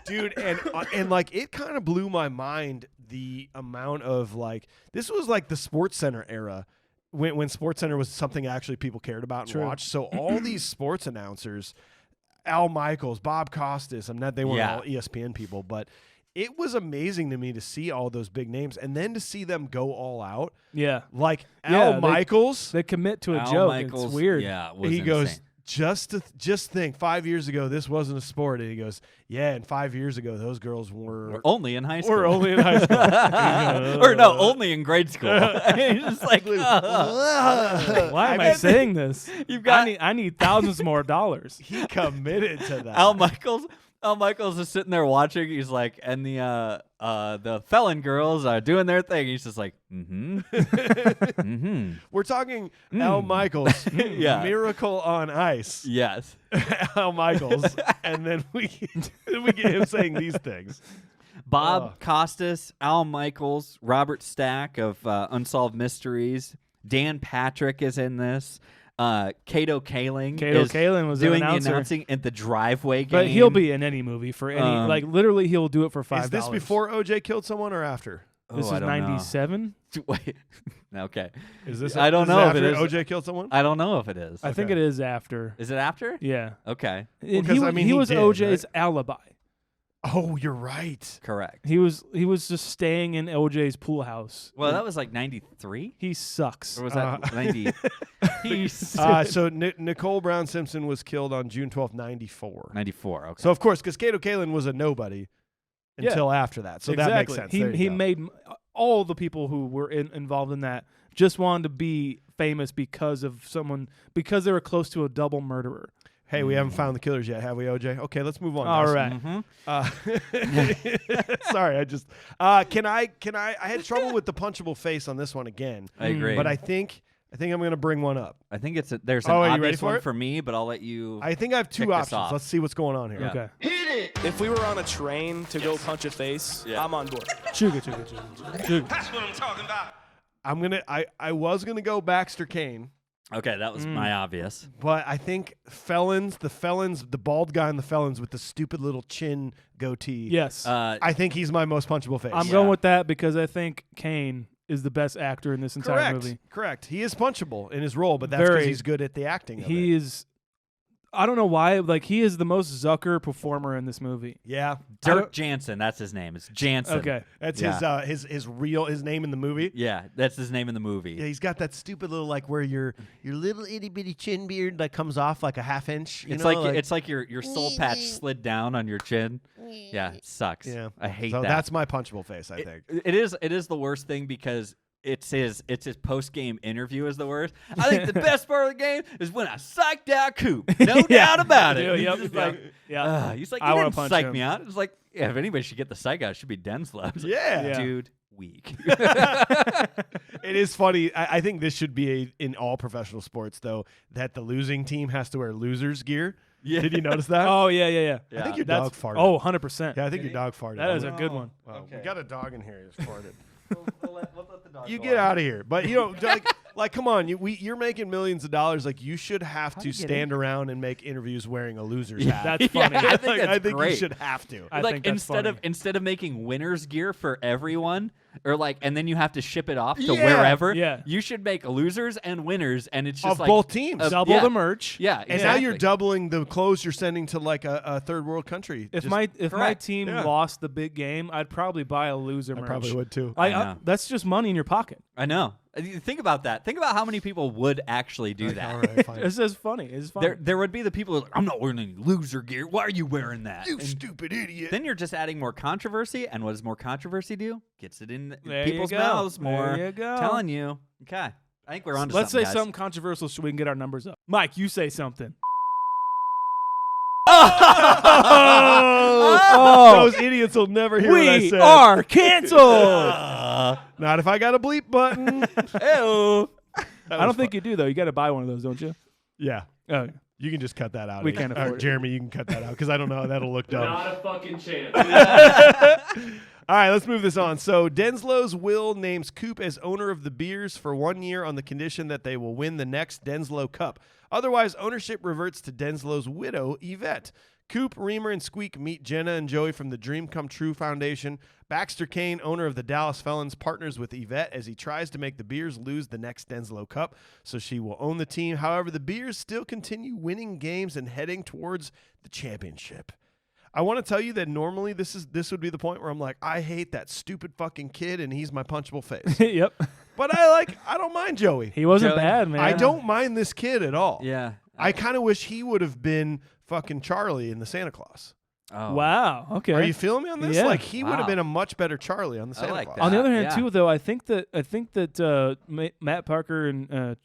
Dude, and like it kind of blew my mind the amount of like, this was like the Sports Center era when Sports Center was something actually people cared about and watched. So all these sports announcers, Al Michaels, Bob Costas, they weren't all ESPN people, but it was amazing to me to see all those big names and then to see them go all out. Yeah. Like Al Michaels. They commit to a Al joke. Michaels, It's weird. Yeah, was He insane. goes, just think 5 years ago this wasn't a sport. And he goes, yeah, and 5 years ago those girls were only in high school. We're only in high school. Or no, only in grade school. He's just like, Why am I saying this? You've got I need thousands more dollars. He committed to that. Al Michaels Al Michaels is sitting there watching. He's like, and the felon girls are doing their thing. He's just like, We're talking Al Michaels, Yeah. Miracle on Ice. Yes. Al Michaels, and then we get him saying these things. Bob Costas, Al Michaels, Robert Stack of Unsolved Mysteries, Dan Patrick is in this. Kato Kaling was doing an the announcer. announcing at the driveway game. But he'll be in any movie for any like literally he'll do it for $5. Is this before OJ killed someone or after? This is 97. Wait. Okay. Is this? I don't this know if after it is. OJ killed someone. I don't know if it is. I think it is after. Is it after? Yeah. Okay. And 'cause, he was did, OJ's right? alibi. Oh, you're right. Correct. He was just staying in OJ's pool house. Well, that was like 93? He sucks. Or was that 90? So Nicole Brown Simpson was killed on June 12th, 94. 94, okay. So, of course, because Kato Kaling was a nobody until after that. So that makes sense. There you He go. made all the people who were involved in that just wanted to be famous because they were close to a double murderer. Hey, we haven't found the killers yet, have we, OJ? Okay, let's move on. All guys. right. Sorry, can I had trouble with the punchable face on this one again. I agree. But I think I'm going to bring one up. I think there's an Oh, are you ready obvious for one it? for me, but I'll let you. I think I have Kick two this options. off. Let's see what's going on here. Yeah. Okay. If we were on a train to go punch a face, I'm on board. Chuga. That's what I'm talking about. I was gonna go Baxter Kane, Okay, that was my obvious. but I think the bald guy in the Felons with the stupid little chin goatee. Yes. I think he's my most punchable face. I'm going with that because I think Kane is the best actor in this entire movie. Correct. He is punchable in his role, but that's because Very. he's good at the acting. He is. I don't know why. Like he is the most Zucker performer in this movie. Yeah. Dirk Jansen, that's his name. It's Jansen. Okay. That's Yeah. his name in the movie. Yeah, that's his name in the movie. Yeah, he's got that stupid little where your little itty bitty chin beard that comes off like a half inch. It's like your soul patch slid down on your chin. Yeah, it sucks. Yeah. I hate so that. that's my punchable face, I think. It is the worst thing because it's his post game interview is the worst. I think the best part of the game is when I psyched out Coop. No doubt about it. Yep, He's just yep, like, yeah. he's like, I you wanna didn't punch psych him. me out. It's like, yeah, if anybody should get the psych out, it should be Denslow. Yeah. Dude, weak. It is funny. I think this should be in all professional sports, though, that the losing team has to wear losers gear. Yeah. Did you notice that? Oh yeah. I think your That's dog farted. Oh, 100%. Yeah, I think your dog farted. That is a good one. Wow, we got a dog in here. He just farted. We'll let the dog You go get on. out of here. But like, come on, you're making millions of dollars. Like, you should have to stand around and make interviews wearing a loser's hat. That's funny. Yeah, I think that's I think you great. should have to. I Like think that's funny. instead of making winners gear for everyone, or and then you have to ship it off to Yeah. wherever. Yeah. You should make losers and winners, and it's just Of like both teams. Double yeah. the merch. Yeah, And now you're doubling the clothes you're sending to like a third world country. If Just- my correct. team Yeah. lost the big game, I'd probably buy a loser I merch. probably would too. I know. That's just money in your pocket. I know. Think about that. Think about how many people would actually do that. All right, fine. It's just funny. It's funny. There would be the people who are like, I'm not wearing any loser gear. Why are you wearing that? You And stupid idiot. then you're just adding more controversy, and what does more controversy do? Gets it in There you people's go. mouths more. There you go. Telling you. Okay. I think we're on to Let's say something, guys. something controversial so we can get our numbers up. Mike, you say something. Those idiots will never hear what I We said. are canceled. Not if I got a bleep button. Ew. I don't think you do though. You got to buy one of those, don't you? Yeah. Oh, You can just cut that out. We can't afford it. Jeremy, you can cut that out because I don't know. That'll look dumb. Not a fucking chance. All right, let's move this on. So Denslow's will names Coop as owner of the beers for 1 year on the condition that they will win the next Denslow Cup. Otherwise, ownership reverts to Denslow's widow, Yvette. Coop, Reamer, and Squeak meet Jenna and Joey from the Dream Come True Foundation. Baxter Kane, owner of the Dallas Felons, partners with Yvette as he tries to make the Beers lose the next Denslow Cup, so she will own the team. However, the Beers still continue winning games and heading towards the championship. I want to tell you that normally this would be the point where I'm like, I hate that stupid fucking kid and he's my punchable face. yep. But I don't mind Joey. He wasn't Joey. bad, man. I don't mind this kid at all. Yeah. I kind of wish he would have been fucking Charlie in the Santa Claus. Oh. Wow. Okay. Are you feeling me on this? Yeah. Like he would have Wow. been a much better Charlie on the I Santa like Claus. that. On the other hand, Yeah. too, though, I think that Matt Parker and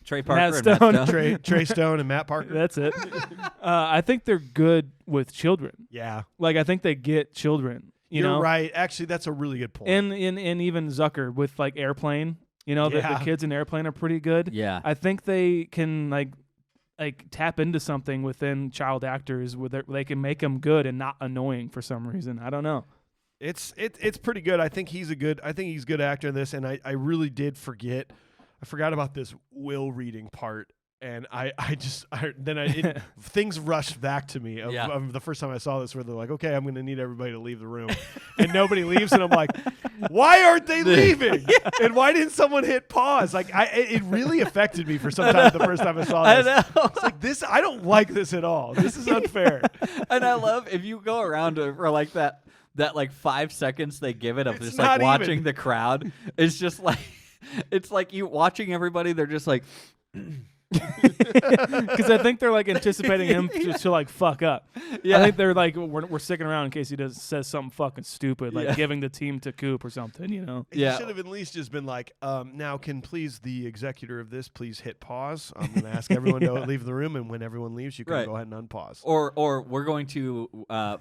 Trey Parker Matt and Matt Stone. Stone. Trey Stone and Matt Parker. That's it. I think they're good with children. Yeah, Like I think they get children. You you're know, right. Actually, that's a really good point. and even Zucker with like Airplane. You know, the kids in Airplane are pretty good. Yeah. I think they can like tap into something within child actors where they can make them good and not annoying for some reason. I don't know. It's pretty good. I think he's a good actor in this, and I really did forget. I forgot about this will reading part, and things rushed back to me of the first time I saw this, where they're like, okay, I'm going to need everybody to leave the room, and nobody leaves, and I'm like, why aren't they leaving? And why didn't someone hit pause? Like it really affected me for some time the first time I saw this. I know. It's like this. I don't like this at all. This is unfair. And I love if you go around for like that like 5 seconds they give it of It's just not like watching even. the crowd. It's just like it's like you watching everybody. They're just like. Because I think they're like anticipating him to like fuck up. Yeah. I think they're like we're sticking around in case he says something fucking stupid, like giving the team to Coop or something. You know. You Yeah. should have at least just been like, now can please the executor of this please hit pause? I'm going to ask everyone to leave the room, and when everyone leaves, you can Right. go ahead and unpause. Or we're going to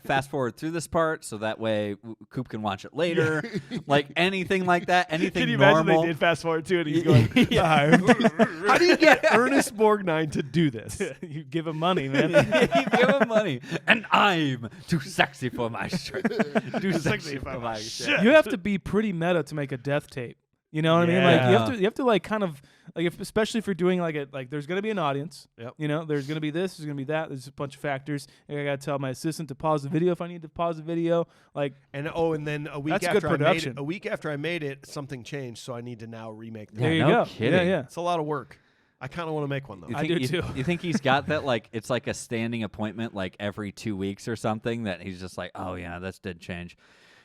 fast forward through this part so that way Coop can watch it later. Like anything like that. Anything Can you normal. imagine they did fast forward too, and he's going, how do you get Ernest Borgnine to do this? You give him money, man. You give him money, and I'm too sexy for my shirt. Too sexy for my shirt. You have to be pretty meta to make a death tape. You know what I mean? Like you have to like kind of like especially if you're doing like there's gonna be an audience. Yep. You know, there's gonna be this, there's gonna be that. There's a bunch of factors. And I gotta tell my assistant to pause the video if I need to pause the video. Like And then a week That's after good I made production. it, a week after I made it, something changed, so I need to now remake that. there you no go. kidding. Yeah. It's a lot of work. I kind of want to make one though. You I think, do you, too. You think he's got that like it's like a standing appointment like every 2 weeks or something that he's just like, oh yeah, this did change.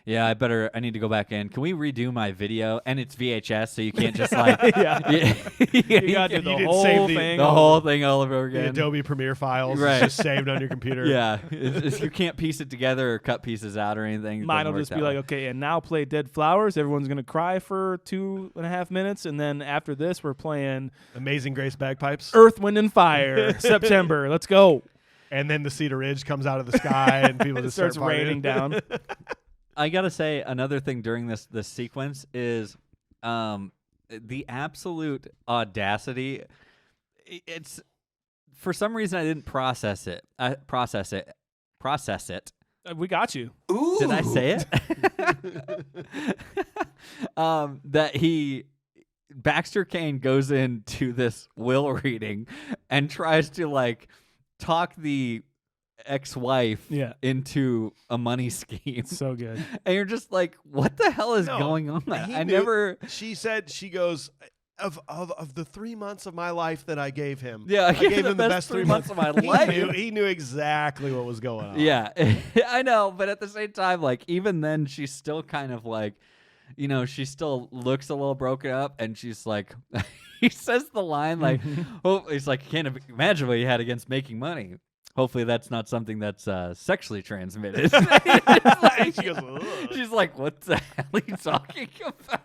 Yeah, I need to go back in. Can we redo my video? And it's VHS, so you can't just like You gotta do the didn't whole save thing. the whole thing all over The again. Adobe Premiere files Right. is just saved on your computer. Yeah, you can't piece it together or cut pieces out or anything. It Mine doesn't will work just that be way. like, okay, and now play Dead Flowers. Everyone's gonna cry for 2.5 minutes, and then after this, we're playing Amazing Grace bagpipes. Earth, Wind, and Fire. September. Let's go. And then the Cedar Ridge comes out of the sky, and people It just starts start partying. raining down. I gotta say another thing during this sequence is the absolute audacity. It's for some reason I didn't process it. We got you. Did I say it? That Baxter Kane goes into this will reading and tries to like talk the ex-wife Yeah. into a money scheme. So good. And you're just like, what the hell is No, going on? he I knew- never. She said, she goes, of the 3 months of my life that I gave him. Yeah, I gave him the best 3 3 months of my He life. He knew exactly what was going on. Yeah, I know, but at the same time, like even then, she's still kind of like, you know, she still looks a little broken up, and she's like, he says the line like, "Oh, he's like, can't imagine what you had against making money. Hopefully, that's not something that's sexually transmitted." She goes, "Ugh." She's like, "What the hell are you talking about?"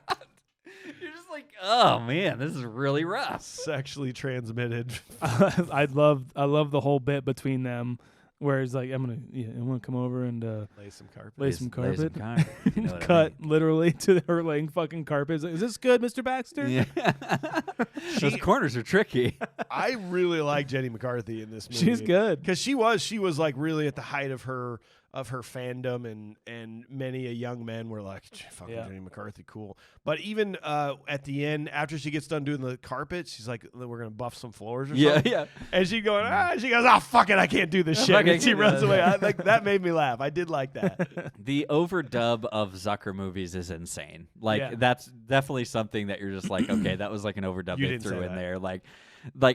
You're just like, "Oh man, this is really rough." Sexually transmitted. I love the whole bit between them where it's like I'm gonna come over and Lay some carpet. lay some carpet. You know what I Cut mean. literally to her laying fucking carpet. Is this good, Mr. Baxter? Yeah. Those corners are tricky. I really like Jenny McCarthy in this movie. She's good. Because she was like really at the height of her fandom, and many a young men were like, fucking Yeah. Jenny McCarthy, cool. But even at the end, after she gets done doing the carpet, she's like, we're gonna buff some floors or something. Yeah. And she goes, oh fuck it, I can't do this shit. fuck it, I And she can't do runs that. away. That made me laugh. I did like that. The overdub of Zucker movies is insane. Like Yeah. that's definitely something that you're just like, okay, that was like an overdub You they didn't threw say in that. there. Like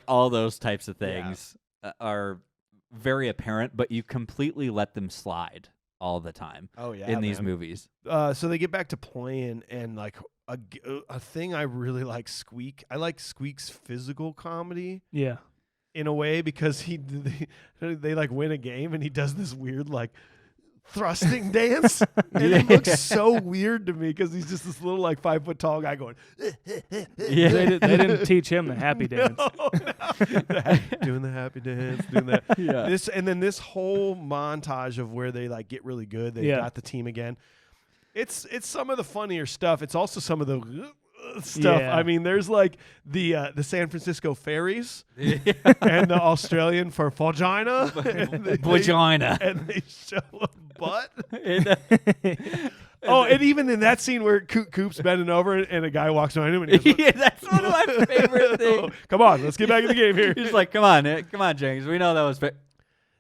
all those types of things are very apparent, but you completely let them slide all the time Oh yeah, in these man. movies. So they get back to playing, and like a thing I really like Squeak. I like Squeak's physical comedy Yeah. in a way because they like win a game, and he does this weird like thrusting dance, and it looks so weird to me because he's just this little like 5 foot tall guy going. Yeah. They didn't teach him the happy dance. Doing the happy dance, doing that. Yeah. This whole montage of where they like get really good. They got the team again. It's some of the funnier stuff. It's also some of the stuff. Yeah. I mean, there's like the San Francisco ferries and the Australian for vagina. Vagina. And they show a butt. And even in that scene where Coop's bending over and a guy walks behind him and he goes, Yeah, that's one of my favorite things. come on, let's get back in the game here. He's like, come on, James. We know that was fair.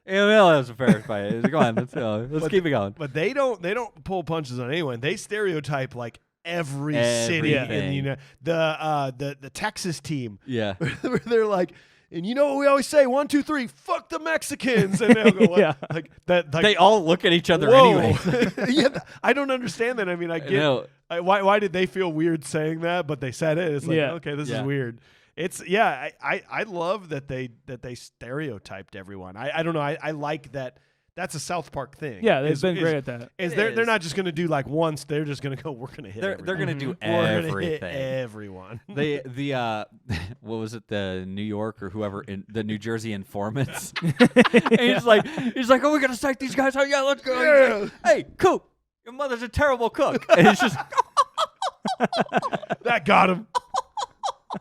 Yeah, we know that was a fair fight. Come on, let's keep it going. But they don't pull punches on anyone. They stereotype like every city in the Texas team. Yeah. Where they're like, and you know what we always say, 1, 2, 3, fuck the Mexicans, and they'll go, what? Yeah. Like that. Like, They all look at each other whoa. anyway. Yeah, I don't understand that. I mean, I get know. why did they feel weird saying that, but they said it. It's like, okay, this is weird. It's I love that they stereotyped everyone. I don't know. I like that. That's a South Park thing. Yeah, they've been great at that. They're not just going to do like once. They're just going to go. We're going to hit. They're going to do We're gonna hit everything. everyone. The what was it? The New York or whoever in the New Jersey informants. And he's like, oh, we're gonna psych these guys out. Yeah, let's go. Yeah. Like, hey, Coop, your mother's a terrible cook. And it's just That got him.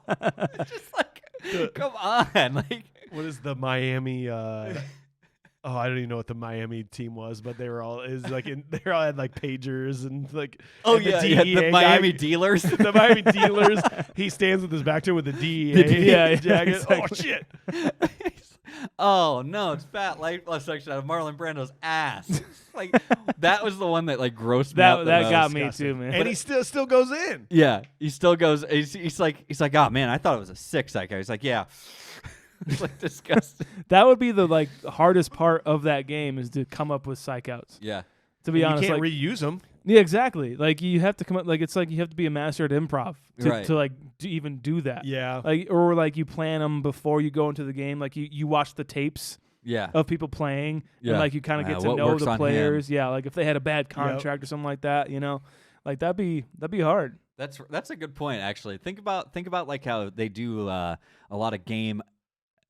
it's just like, come on, like. What is the Miami? I don't even know what the Miami team was, but they were all they all had like pagers and like Oh and yeah, the the DEA Miami guy, dealers. the Miami dealers. He stands with his back to him with the DEA jacket. exactly. Oh shit! Oh no, it's fat light plus section out of Marlon Brando's ass. Like that was the one that like grossed me out the That most. got me too, man. And he still goes in. Yeah, he still goes. He's like, oh man, I thought it was a 6 psycho. He's like, yeah. It's like disgusting. That would be the like hardest part of that game is to come up with psych outs. Yeah. To be honest, you can't like, reuse them. yeah, exactly. Like you have to come up. Like it's like you have to be a master at improv Right. to like even do that. Yeah. Like or like you plan them before you go into the game. Like you watch the tapes Yeah. of people playing, Yeah. and like you kind of get to What know works the on players. Yeah, like if they had a bad contract or something like that, like that'd be hard. That's a good point actually. Think about like how they do a lot of game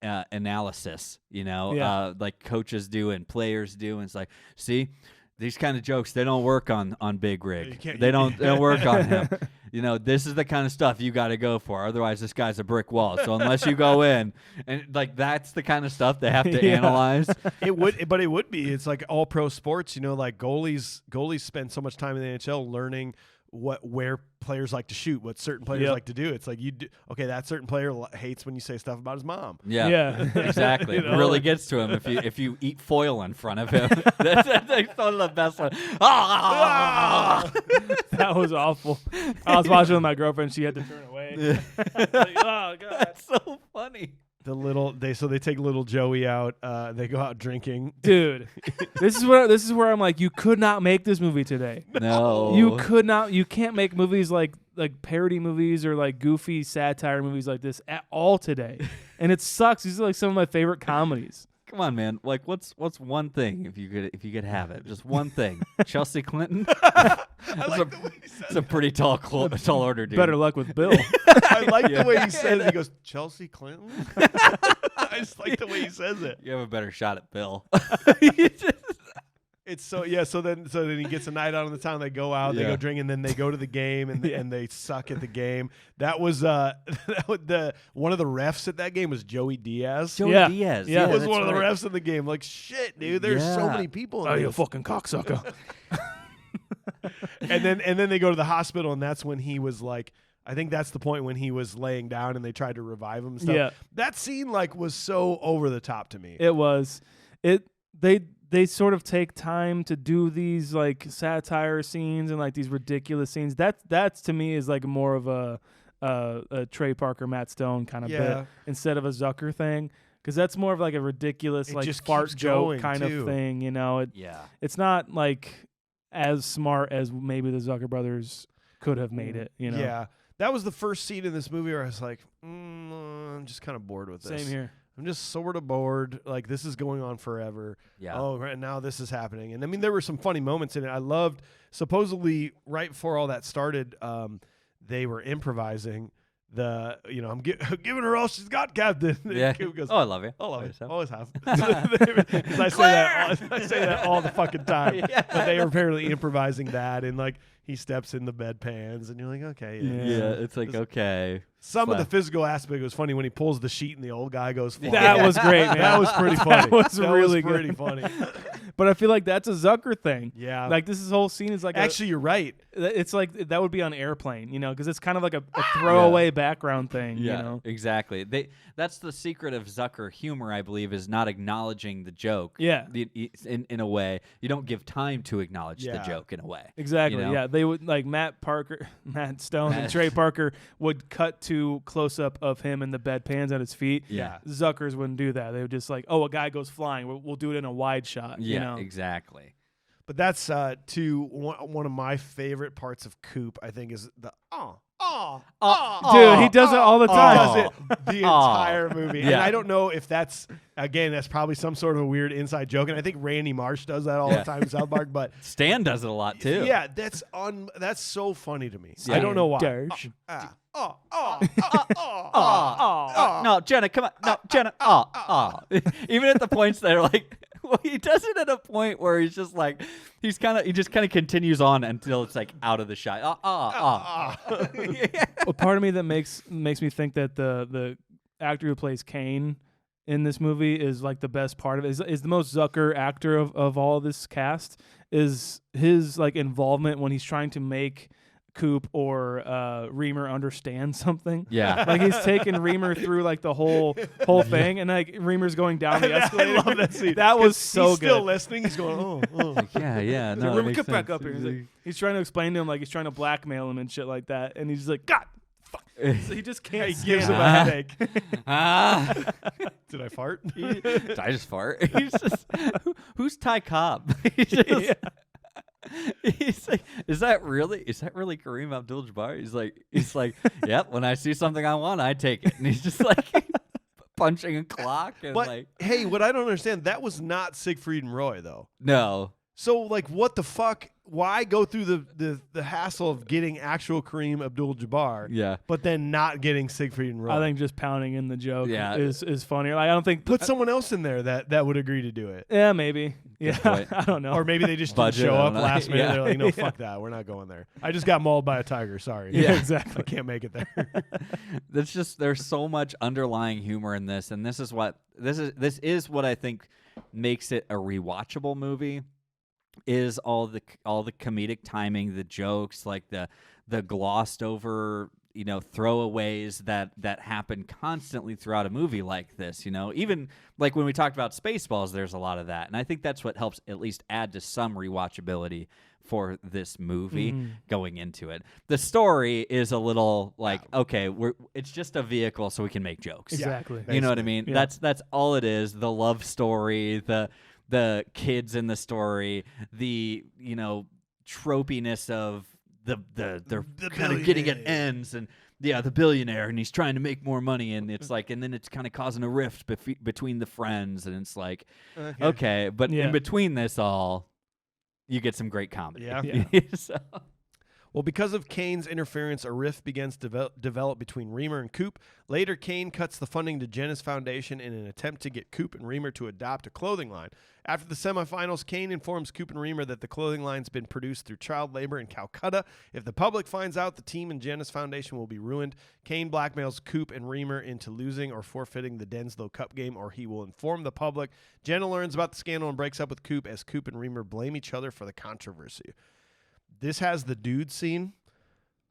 analysis, like coaches do and players do, and it's like, see, these kind of jokes, they don't work on Big Rig. They don't work on him. This is the kind of stuff you got to go for. Otherwise, this guy's a brick wall. So unless you go in, and like that's the kind of stuff they have to analyze. It would be. It's like all pro sports. Like goalies spend so much time in the NHL learning where players like to shoot, what certain players like to do. It's like that certain player hates when you say stuff about his mom. Yeah. Exactly. It really gets to him if you eat foil in front of him. That's one of the best ones. That was awful. I was watching with my girlfriend. She had to turn away. Like, oh god, That's so funny. They take little Joey out. They go out drinking. dude. This is where I'm like, you could not make this movie today. No. You could not. You can't make movies like parody movies or like goofy satire movies like this at all today. And it sucks. These are like some of my favorite comedies. Come on, man. Like, what's one thing if you could have it? Just one thing. Chelsea Clinton. It's a pretty tall order, dude. Better luck with Bill. I like the way he says it. He goes, Chelsea Clinton? I just like the way he says it. You have a better shot at Bill. It's so then he gets a night out in the town. They go out, they go drink, and then they go to the game and they suck at the game. That was one of the refs at that game was Joey Diaz. Joey Yeah. Diaz. Yeah. He was that's one of the right. refs in the game. Like shit, dude. There's so many people in Oh, you this. fucking cocksucker. And then they go to the hospital, and that's when he was like, I think that's the point when he was laying down and they tried to revive him and stuff. Yeah. That scene was so over the top to me. It was. They sort of take time to do these like satire scenes and like these ridiculous scenes. That's to me is like more of a Trey Parker, Matt Stone kind of bit instead of a Zucker thing, because that's more of like a ridiculous It like just fart keeps joke going, kind too. of thing. Yeah. It's not like as smart as maybe the Zucker brothers could have made it. Yeah. That was the first scene in this movie where I was like, I'm just kind of bored with this. Same here. I'm just sort of bored. Like, this is going on forever. Yeah. Oh, right now this is happening. And I mean, there were some funny moments in it. I loved, supposedly, right before all that started, they were improvising I'm giving her all she's got, Captain. And Yeah. Coop goes, Oh, I love you. I love it. So. Always have. 'Cause I say that all the fucking time. Yeah. But they are apparently improvising that, and like he steps in the bedpans, and you're like, okay. Yeah, it's like, okay. Some of the physical aspect was funny when he pulls the sheet and the old guy goes flying. That was great, man. That was pretty funny. That was really pretty good. funny. But I feel like that's a Zucker thing. Yeah. Like this whole scene is like Actually, you're right. it's like that would be on Airplane, because it's kind of like a throwaway background thing. Yeah, exactly. That's the secret of Zucker humor, I believe, is not acknowledging the joke. Yeah. In a way, you don't give time to acknowledge the Yeah. joke in a way. Exactly. You know? Yeah, they would like Matt Stone, and Trey Parker would cut to close up of him in the bedpans at his feet. Yeah. Zuckers wouldn't do that. They would just like, oh, a guy goes flying. We'll do it in a wide shot. Yeah, exactly. But that's one of my favorite parts of Coop, I think, is the Dude, he does it all the He time. does it the entire movie. And Yeah. I don't know if that's probably some sort of a weird inside joke. And I think Randy Marsh does that all the time in South Park. But Stan does it a lot too. yeah, that's so funny to me. Yeah. I don't know why. Dersh. No, Jenna, come on. No, Jenna. Even at the points that are like, well, he does it at a point where he's just like, he just kind of continues on until it's like out of the shot. A part of me that makes me think that the actor who plays Kane in this movie is like the best part of it. Is the most Zucker actor of all this cast. Is his like involvement when he's trying to make Coop or Reamer understand something. Yeah. Like he's taking Reamer through like the whole thing, and like Reamer's going down the escalator. I love that scene. That was so he's good. still listening. He's going, oh. Yeah. So No, Reamer, get back up here. He's trying to explain to him like he's trying to blackmail him and shit like that, and he's just like, God, fuck. So he just can't. He gives him a headache. Did I fart? Did I just fart? He's just, who's Ty Cobb? He's just, he's like, is that really Kareem Abdul-Jabbar? He's like, yep. When I see something I want, I take it. And he's just like punching a clock and But like, hey, what I don't understand, that was not Siegfried and Roy though. no. So like, what the fuck? Why go through the hassle of getting actual Kareem Abdul-Jabbar? Yeah. But then not getting Siegfried and Roy? I think just pounding in the joke Yeah. is funnier. Like I don't think Put someone else in there that would agree to do it. Yeah, maybe. Yeah, point. I don't know. Or maybe they just didn't Budget, show I up don't know. last minute. Yeah. They're like, no, fuck that. We're not going there. I just got mauled by a tiger. Sorry. Yeah, I exactly. can't make it there. That's just, there's so much underlying humor in this, and this is what I think makes it a rewatchable movie. Is all the comedic timing, the jokes, like the glossed over, throwaways that happen constantly throughout a movie like this. Even like when we talked about Spaceballs, there's a lot of that, and I think that's what helps at least add to some rewatchability for this movie going into it. The story is a little like, okay, it's just a vehicle so we can make jokes. Exactly. You know what I mean? Yeah. That's all it is. The love story, the kids in the story, the tropiness of they're kind of getting at ends, and the billionaire, and he's trying to make more money, and it's like, and then it's kind of causing a rift between the friends, and it's like, okay, but in between this all, you get some great comedy. Yeah. So. Well, because of Kane's interference, a rift begins to develop between Reamer and Coop. Later, Kane cuts the funding to Jenna's foundation in an attempt to get Coop and Reamer to adopt a clothing line. After the semifinals, Kane informs Coop and Reamer that the clothing line's been produced through child labor in Calcutta. If the public finds out, the team and Jenna's foundation will be ruined. Kane blackmails Coop and Reamer into losing or forfeiting the Denslow Cup game, or he will inform the public. Jenna learns about the scandal and breaks up with Coop as Coop and Reamer blame each other for the controversy. This has the dude scene.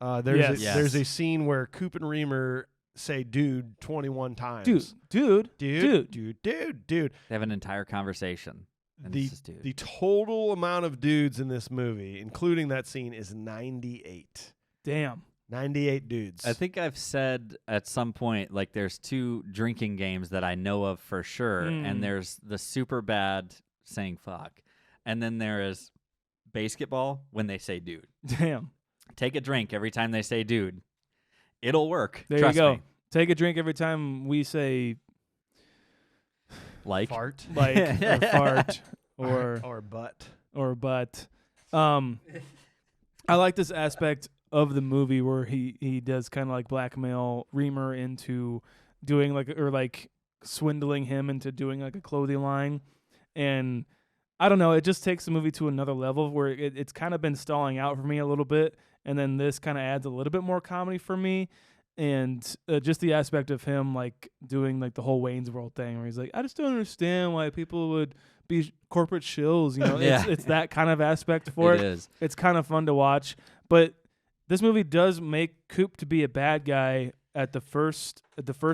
There's a scene where Coop and Reamer say dude 21 times. Dude. Dude. They have an entire conversation. And this is dude. The total amount of dudes in this movie, including that scene, is 98. Damn. 98 dudes. I think I've said at some point, like, there's 2 drinking games that I know of for sure, and there's the super bad saying fuck, and then there is BASEketball when they say dude. Damn. Take a drink every time they say dude. It'll work. There Trust you go. me. Take a drink every time we say Like Fart. like or fart Or butt. or butt. I like this aspect of the movie where he does kind of like blackmail Reamer into doing like swindling him into doing like a clothing line, and I don't know, it just takes the movie to another level where it's kind of been stalling out for me a little bit, and then this kind of adds a little bit more comedy for me. And just the aspect of him like doing like the whole Wayne's World thing where he's like, I just don't understand why people would be corporate shills, you know. Yeah. It's that kind of aspect for it. It is. It's kind of fun to watch, but this movie does make Coop to be a bad guy at the first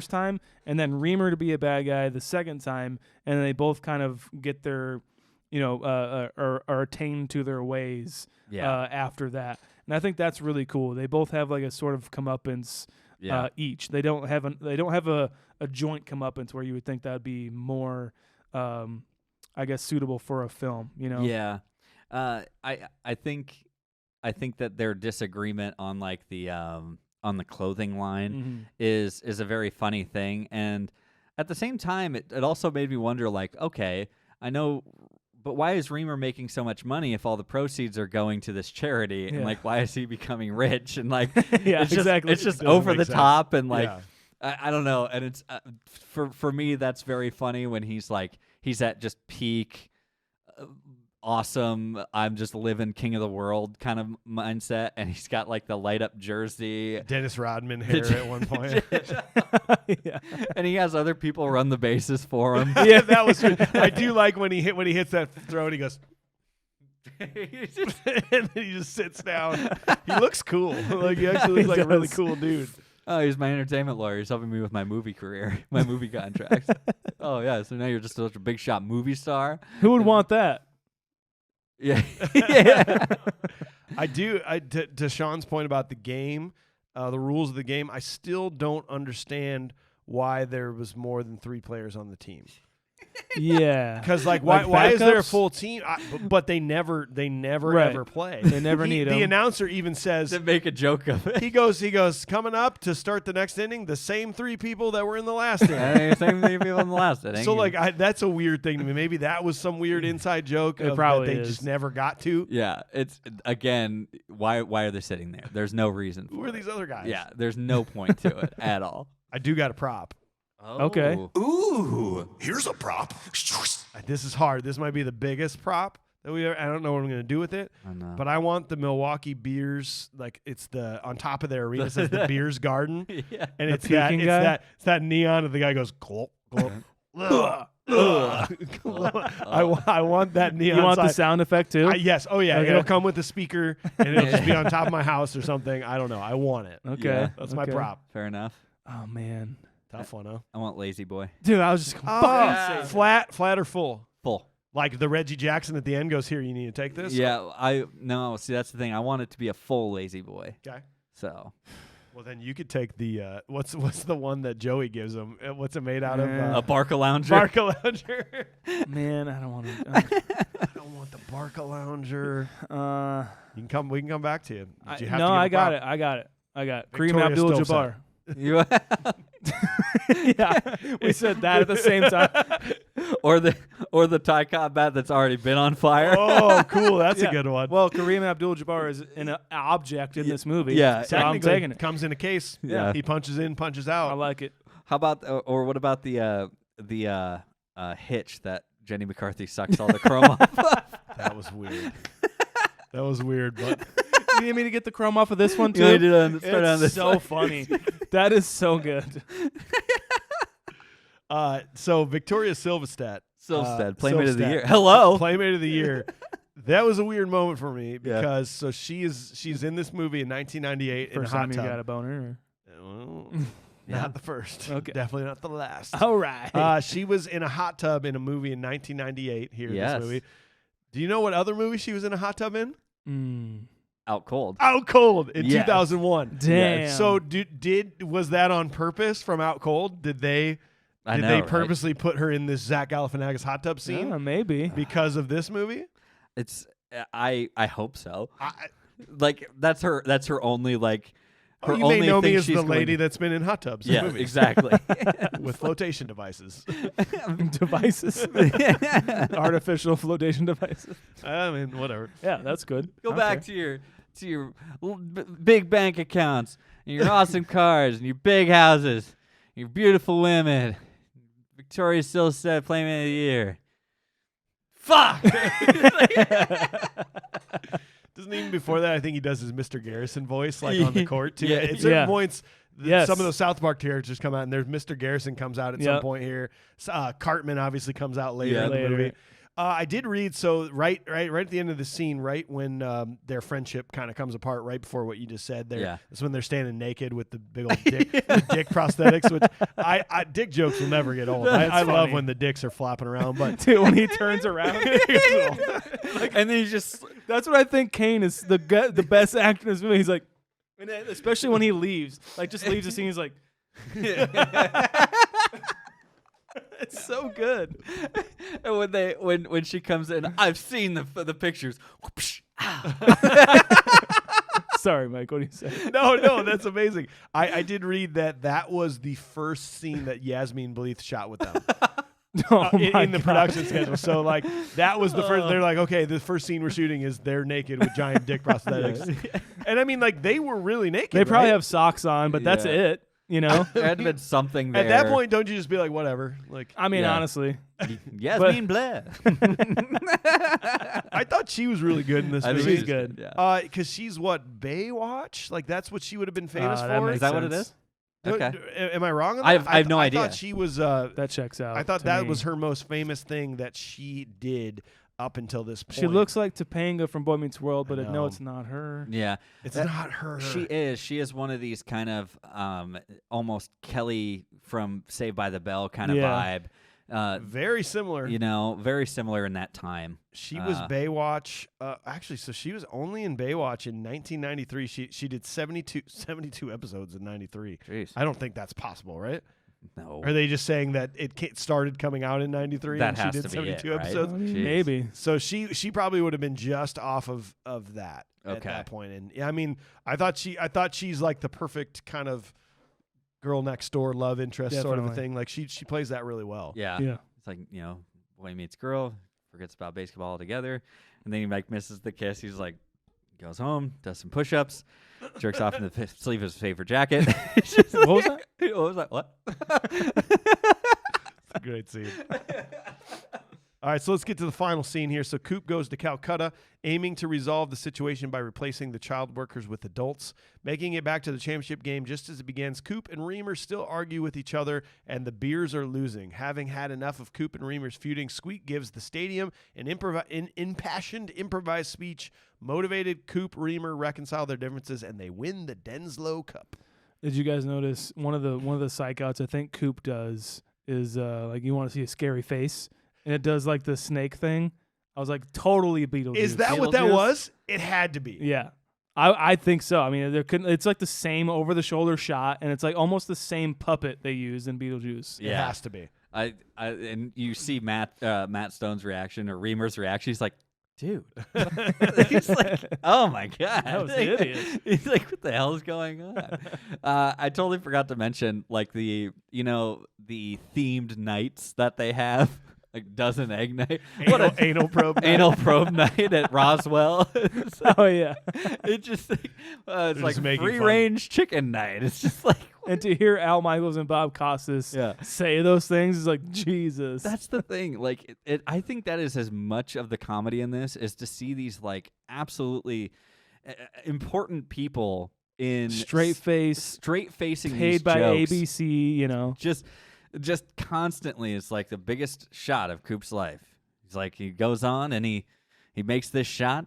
time, and then Reamer to be a bad guy the second time, and they both kind of get their, are attained to their ways after that. And I think that's really cool. They both have like a sort of comeuppance each. They don't have a joint comeuppance where you would think that would be more, I guess, suitable for a film. You know? Yeah. I think that their disagreement on like the on the clothing line is a very funny thing, and at the same time, it also made me wonder, like, okay, I know. But why is Reamer making so much money if all the proceeds are going to this charity? And like, why is he becoming rich? And like, exactly. It's just over the top, and like, I don't know. And it's for me, that's very funny when he's at just peak, awesome, I'm just living king of the world kind of mindset, and he's got like the light up jersey, Dennis Rodman hair at one point. And he has other people run the bases for him. Yeah, that was. I do like when he hits that throw and he goes, and then he just sits down. He looks cool. Like he actually looks like a really cool dude. Oh, he's my entertainment lawyer. He's helping me with my movie career, my movie contracts. Oh yeah, so now you're just such a big shot movie star. Who would want that? Yeah. I do. To Sean's point about the game, the rules of the game, I still don't understand why there was more than 3 players on the team. Yeah, because why is there a backups? full team? But they never Right. ever play. They never need The 'em. announcer even says To make a joke of it. he goes coming up to start the next inning. The same 3 people that were in the last inning. Same thing people in the last inning. So that's a weird thing to me. Maybe that was some weird inside joke It of probably that they is. just never got to. yeah, it's again, why are they sitting there? There's no reason for Who are it. these other guys? Yeah, there's no point to it at all. I do got a prop. Okay. Ooh, here's a prop. This is hard. This might be the biggest prop that we ever. I don't know what I'm going to do with it. I know. But I want the Milwaukee Beers, like it's on top of their arena, it says the Beers Garden. Yeah. And The it's that, puking it's guy? that neon and the guy goes, glop, glop. I want that neon You want the sign. sound effect too? Yes. Oh, yeah. Okay. It'll come with the speaker, and it'll just be on top of my house or something. I don't know. I want it. Okay, Yeah, That's my okay. prop. Fair enough. Oh man, Tough one, huh? I want Lazy Boy. dude, I was just Oh, flat or full? Full. Like the Reggie Jackson at the end goes, here, you need to take this? Yeah, no, see that's the thing. I want it to be a full Lazy Boy. Okay. So Well, then you could take the, what's the one that Joey gives him? What's it made out of? a Barca Lounger. Barca Lounger. man, I don't want to. I don't want the Barca Lounger. We can come back to you. Did you have to give a I got prop? it. I got it. Kareem Victoria Abdul-Jabbar. You- Yeah, we said that at the same time. or the Thai combat that's already been on fire. Oh, cool. That's Yeah. a good one. Well, Kareem Abdul-Jabbar is an object in this movie. yeah, so I'm Technically, taking it. Comes in a case. Yeah. He punches in, punches out. I like it. How about or what about the hitch that Jenny McCarthy sucks all the chrome off? That was weird. That was weird, but You need me to get the chrome off of this one too? You want me to start on It's this so one? funny. That is so good. so Victoria Silvstedt. Silvstedt, Playmate of the Silvstedt. Year. Hello. Playmate of the Year. That was a weird moment for me because so she's in this movie in 1998 in a First hot time you tub. got a boner. Well, Yeah. Not the first. Okay. Definitely not the last. All right. She was in a hot tub in a movie in 1998 here in Yes. this movie. Do you know what other movie she was in a hot tub in? Out cold. Out Cold in Yes. 2001. Damn. So was that on purpose from Out Cold? Did they I did know, they right? purposely put her in this Zach Galifianakis hot tub scene Yeah, maybe. because of this movie? It's I hope so. I, Like that's her only like her you may only know thing me as she's the going lady to- that's been in hot tubs. in Yeah, movies exactly. with flotation devices. Devices. Artificial flotation devices. I mean, whatever. Yeah, that's good. Go Okay. back to your big bank accounts and your awesome cars and your big houses, your beautiful women. Victoria still said Playmate of the Year. Fuck. Doesn't even before that, I think he does his Mr. Garrison voice, like on the court too. Yeah. At certain Yeah. points, Yes. some of those South Park characters come out, and there's Mr. Garrison comes out at some Yep. point here. Cartman obviously comes out later Yeah. in the Later. movie. I did read right at the end of the scene, right when their friendship kind of comes apart, right before what you just said. There, Yeah. that's when they're standing naked with the big old dick, the dick prosthetics. Which I dick jokes will never get old. I love funny. when the dicks are flopping around, but Dude, when he turns around. And then he just That's what I think Kane is the best actor in this movie. He's like, and then, especially when he leaves, like just leaves the scene. He's like, it's so good. and when she comes in, I've seen the pictures. Whoopsh, Sorry, Mike. What do you say? no, that's amazing. I did read that was the first scene that Yasmin Bleeth shot with them. Oh my in the God. production schedule. So like that was the first. They're like, okay, the first scene we're shooting is they're naked with giant dick prosthetics, and I mean like they were really naked. They probably right? have socks on, but that's Yeah. it. You know. there had been something there. At that point, don't you just be like, whatever? Like I mean, Yeah. honestly, Yasmin Blair. I thought she was really good in this I think movie. she's good. Yeah. Because she's what Baywatch? Like that's what she would have been famous that for. makes Is that what it sense. is? No, Okay. Am I wrong on I that? have no I idea. thought she was. That checks out. I thought to that me. was her most famous thing that she did up until this point. She looks like Topanga from Boy Meets World, but know. no, it's not her. Yeah. It's That- not her. She is one of these kind of almost Kelly from Saved by the Bell kind of Yeah. vibe. Very similar. You know, very similar in that time. She was Baywatch. Actually, so she was only in Baywatch in 1993. She did 72 episodes in 93. Jeez. I don't think that's possible, right? No. Are they just saying that it started coming out in 93 That and she has did to be 72 it, right? episodes? I mean, Jeez. maybe. So she probably would have been just off of that at Okay. that point. And yeah, I mean, I thought she's like the perfect kind of girl next door love interest sort of a Definitely. thing. Like she plays that really well. Yeah. Yeah. It's like, you know, boy meets girl, forgets about basketball altogether. And then he like misses the kiss. He's like, goes home, does some push-ups, jerks off in the sleeve of his favorite jacket. What was that? What was that? What? It's a great scene. All right, so let's get to the final scene here. So Coop goes to Calcutta, aiming to resolve the situation by replacing the child workers with adults. Making it back to the championship game just as it begins, Coop and Reamer still argue with each other, and the Beers are losing. Having had enough of Coop and Reamer's feuding, Squeak gives the stadium an impassioned improvised speech. Motivated, Coop, Reamer reconcile their differences, and they win the Denslow Cup. Did you guys notice one of the psych outs I think Coop does is like you want to see a scary face and it does like the snake thing. I was like totally Beetlejuice. Is that what that Beetlejuice? was? It had to be. Yeah. I think so. I mean, there couldn't. It's like the same over the shoulder shot, and it's like almost the same puppet they used in Beetlejuice. It has to be. And you see Matt Stone's reaction or Reamer's reaction. He's like, dude. He's like, oh my God. That was hideous. He's like, what the hell is going on? I totally forgot to mention like the themed nights that they have. Like dozen egg night. Anal probe night. Anal probe night at Roswell. It's like- Oh yeah. It just it's just like making free fun. range chicken night. It's just like And to hear Al Michaels and Bob Costas say those things is like Jesus. that's the thing. Like I think that is as much of the comedy in this is to see these like absolutely important people in straight face, straight facing paid these by jokes. ABC. You know. Just constantly, it's like the biggest shot of Coop's life. He's like, he goes on and he makes this shot.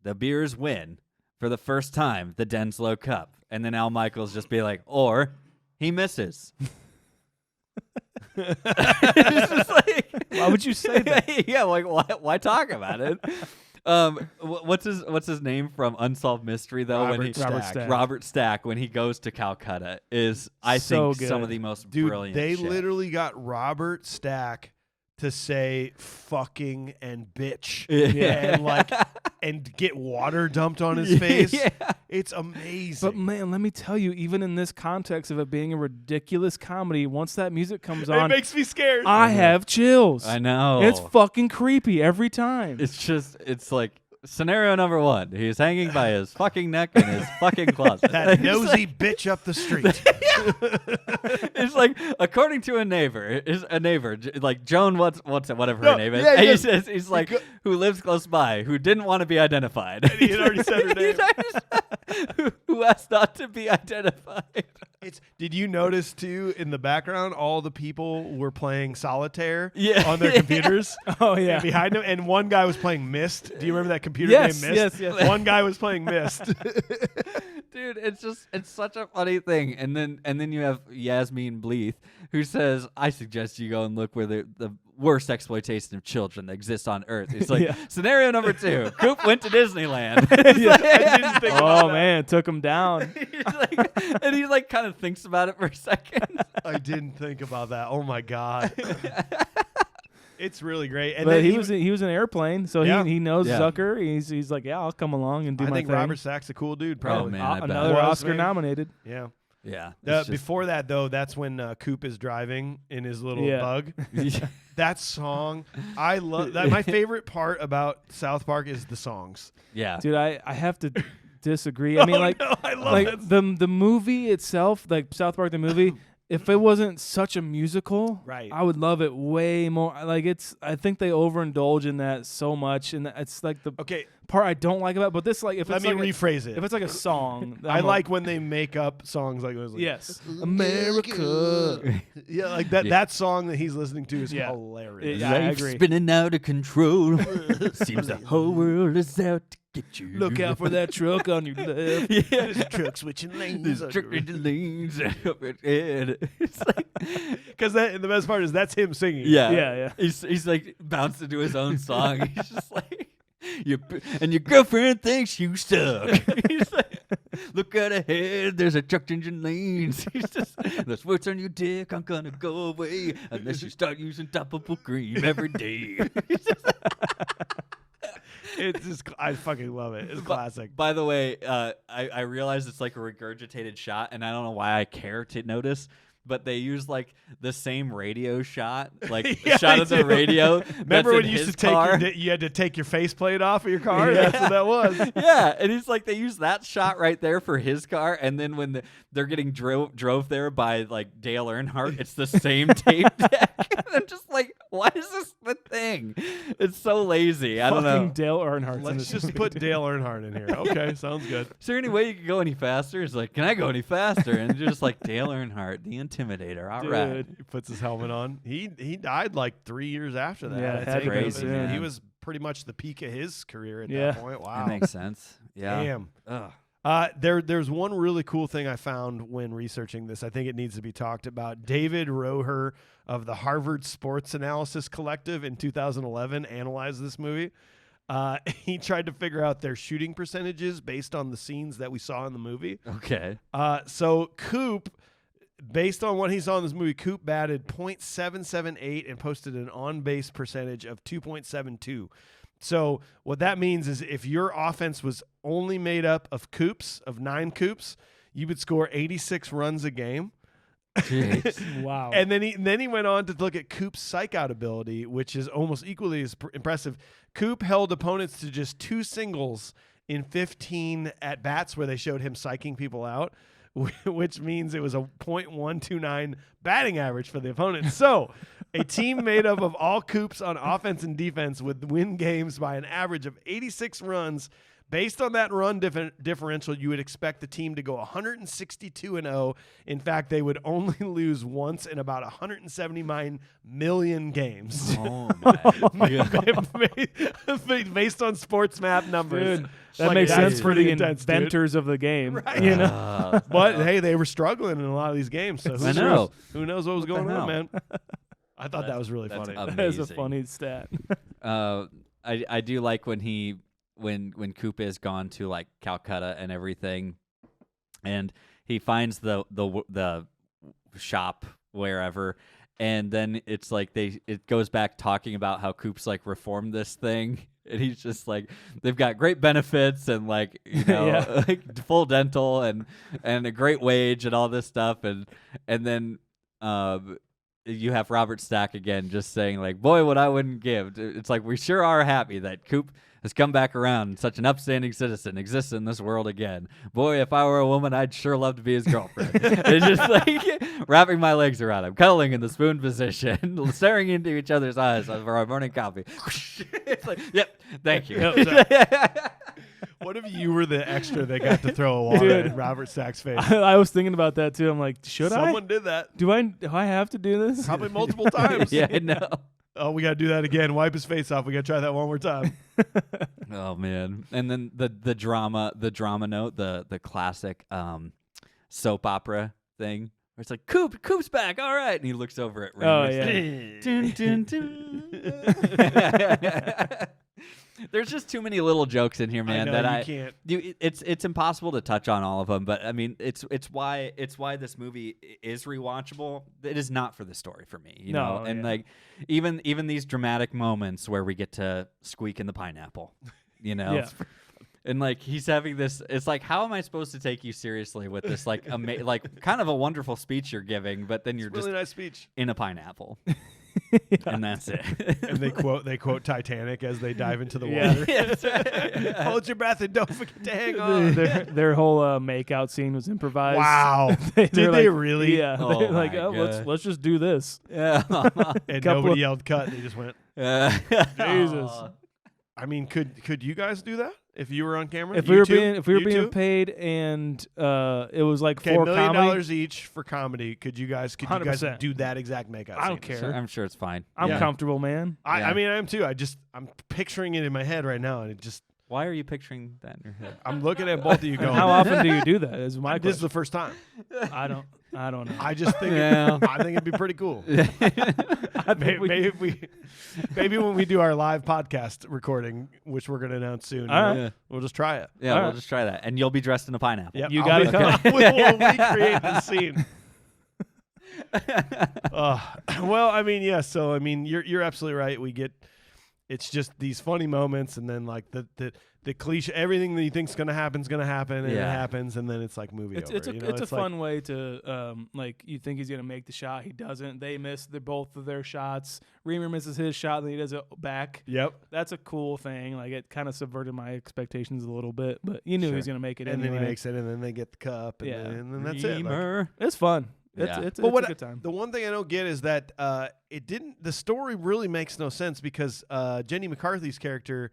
The Beers win for the first time the Denslow Cup, and then Al Michaels just be like, or he misses. It's just like, Why would you say that? yeah, like why talk about it? What's his name from Unsolved Mystery though? Robert Stack. Robert Stack when he goes to Calcutta is I So think some good. of the most Dude, brilliant. they shit. literally got Robert Stack to say fucking and bitch. Yeah. And like and get water dumped on his face. Yeah. It's amazing. But man, let me tell you, even in this context of it being a ridiculous comedy, once that music comes it on, makes me scared. I have chills. I know. It's fucking creepy every time. It's like scenario number 1. He's hanging by his fucking neck in his fucking closet. that nosy bitch up the street. It's like, according to a neighbor, like Joan, whatever her name is. yeah, and yeah. he says he's like, who lives close by, who didn't want to be identified. He had already said her name. who asked not to be identified. Did you notice too in the background all the people were playing solitaire Yeah. on their computers? Oh yeah. And behind them, and one guy was playing Myst. Do you remember that computer Yes, game Myst? yes. One guy was playing Myst. Dude, it's such a funny thing. And then you have Yasmin Bleeth, who says, I suggest you go and look where the worst exploitation of children that exists on Earth. It's like, scenario number 2, Coop went to Disneyland. I didn't think about Oh that. man, took him down. And he like kind of thinks about it for a second. I didn't think about that. Oh my god. It's really great. And But then he was in an airplane, so Yeah. he knows Yeah. Zucker. He's like, yeah, I'll come along and do I my think thing. Robert Stack's a cool dude, probably. man. I bet. Another Was, Oscar man. nominated. Yeah. Yeah. it's just- Before that, though, that's when Coop is driving in his little Yeah. bug. That song, I love that. My favorite part about South Park is the songs. yeah. Dude, I have to disagree. I mean, Oh, like, no, I love like it. the movie itself, like South Park the movie. If it wasn't such a musical, Right. I would love it way more. Like I think they overindulge in that so much, and it's like the Okay, part I don't like about it. But this, like, if let it's me like rephrase it. if it's like a song, I like when they make up songs like those. Like, yes, America. Yeah, like that. Yeah. That song that he's listening to is Yeah. hilarious. Yeah, I Life's agree. spinning out of control. Seems the whole world is out to get you. Look out for that truck on your left. There's a truck switching lanes. There's trick the lanes up at head. It's like, Because the best part is that's him singing. yeah, Yeah. He's like bouncing to his own song. He's just like, your girlfriend thinks you suck. He's like, look out ahead, there's a truck changing lanes. He's just, the sweats on your dick aren't gonna go away unless you start using topical cream every day. It's just, I fucking love it. It's classic. By the way, I realize it's like a regurgitated shot, and I don't know why I care to notice, but they use like the same radio shot, like Yeah, a shot they of the do. radio. Remember that's when in you used to his take car? you had to take your faceplate off of your car? That's what that was. Yeah, and it's like they use that shot right there for his car, and then when they're getting drove there by like Dale Earnhardt, it's the same tape deck. And I'm just like, why is this the thing? It's so lazy. I don't Fucking know. Dale Earnhardt's in Let's this just movie. put Dale Earnhardt in here. Okay, sounds good. Is there any way you can go any faster? It's like, can I go any faster? And you're just like, Dale Earnhardt, the Intimidator. All right. He puts his helmet on. He died like 3 years after that. Yeah, I it had think. to be soon. He was pretty much the peak of his career at Yeah. that point. Wow. That makes sense. Yeah. Damn. Ugh. There's one really cool thing I found when researching this. I think it needs to be talked about. David Roher of the Harvard Sports Analysis Collective in 2011 analyzed this movie. He tried to figure out their shooting percentages based on the scenes that we saw in the movie. Okay. So Coop, based on what he saw in this movie, Coop batted .778 and posted an on-base percentage of 2.72. So what that means is if your offense was only made up of Coops, of 9 Coops, you would score 86 runs a game. Jeez. Wow. And then he went on to look at Coop's psych out ability, which is almost equally as impressive. Coop held opponents to just 2 singles in 15 at-bats where they showed him psyching people out, which means it was a .129 batting average for the opponent. So a team made up of all Coops on offense and defense would win games by an average of 86 runs. Based on that run differential, you would expect the team to go 162-0. In fact, they would only lose once in about 179 million games. Oh my God. Based on sports map numbers. Dude, that makes that's sense for the intense, dude. inventors of the game. Right. You know? But hey, they were struggling in a lot of these games. So I know. who knows what was the going on, hell? man? I thought that was really That's funny. amazing. That is a funny stat. I do like when Coop is gone to like Calcutta and everything, and he finds the shop wherever, And then it's like it goes back talking about how Coop's like reformed this thing, and he's just like, they've got great benefits and like, you know, like full dental and a great wage and all this stuff, and then you have Robert Stack again just saying like, boy, what I wouldn't give. It's like, we sure are happy that Coop has come back around. Such an upstanding citizen exists in this world again. Boy, if I were a woman, I'd sure love to be his girlfriend. It's just like wrapping my legs around him, cuddling in the spoon position, staring into each other's eyes for our morning coffee. It's like, yep, thank you. What if you were the extra that got to throw a water in Robert Stack's face? I was thinking about that too. I'm like, should Someone did that. Do I have to do this? Probably multiple times. Yeah, I know. Oh, we got to do that again. Wipe his face off. We got to try that one more time. Oh man. And then the drama note, the classic soap opera thing where it's like, Coop's back. All right. And he looks over at Ring. Oh yeah. Dun, dun, dun. There's just too many little jokes in here, man. I know, that can't. It's impossible to touch on all of them. But I mean, it's why this movie is rewatchable. It is not for the story for me, you know. And like even these dramatic moments where we get to squeak in the pineapple, you know. Yeah. And like he's having this, it's like, how am I supposed to take you seriously with this like like kind of a wonderful speech you're giving, but then you're It's a really nice speech. in a pineapple. And that's it. And they quote Titanic as they dive into the Yeah. water. Hold your breath and don't forget to hang on. Their whole makeout scene was improvised. Wow. Did they really? Yeah. Oh They're like, my oh, God. let's just do this. Yeah. And Couple nobody of- yelled cut. They just went. Jesus. I mean, could you guys do that if you were on camera? If You we were two? being paid and it was like Okay, for $1 million comedy, each for comedy. Could you guys 100%. do that exact makeout? I don't scene? care. I'm sure it's fine. I'm Yeah. comfortable, man. I mean, I am too. I'm picturing it in my head right now, and it just Why are you picturing that in your head? I'm looking at both of you going. How often do you do that? Is my This is question. the first time. I don't know. I just think Yeah. I think it'd be pretty cool. I think Maybe when we do our live podcast recording, which we're going to announce soon, All right. Yeah. we'll just try it. Yeah, All we'll right. just try that. And you'll be dressed in a pineapple. Yep, You I'll gotta be- come. we'll recreate the scene. Well, I mean, yeah. So, I mean, you're absolutely right. It's just these funny moments, and then like the cliche, everything that you think's gonna happen, and it Yeah. happens, and then it's like movie over. It's a you know? it's a like- fun way to like you think he's gonna make the shot, he doesn't. They miss both of their shots. Reamer misses his shot, then he does it back. Yep. That's a cool thing. Like it kind of subverted my expectations a little bit, but you knew he was gonna make it And anyway. then he makes it, and then they get the cup, and, Yeah. and then that's it. Like, Reamer. It's fun. Yeah. It's But a good time. the one thing I don't get is that the story really makes no sense because Jenny McCarthy's character,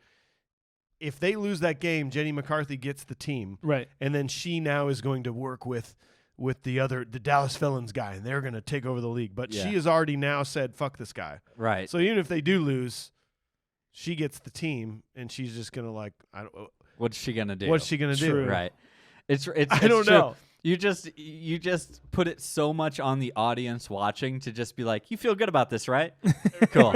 if they lose that game, Jenny McCarthy gets the team, Right. and then she now is going to work with the Dallas Felons guy, and they're going to take over the league. But Yeah. she has already now said, fuck this guy. Right. So even if they do lose, she gets the team, and she's just going to like, What's she gonna do? what's she going to do? True. Right. It's I don't true. know. You just put it so much on the audience watching to just be like, you feel good about this, right? Cool.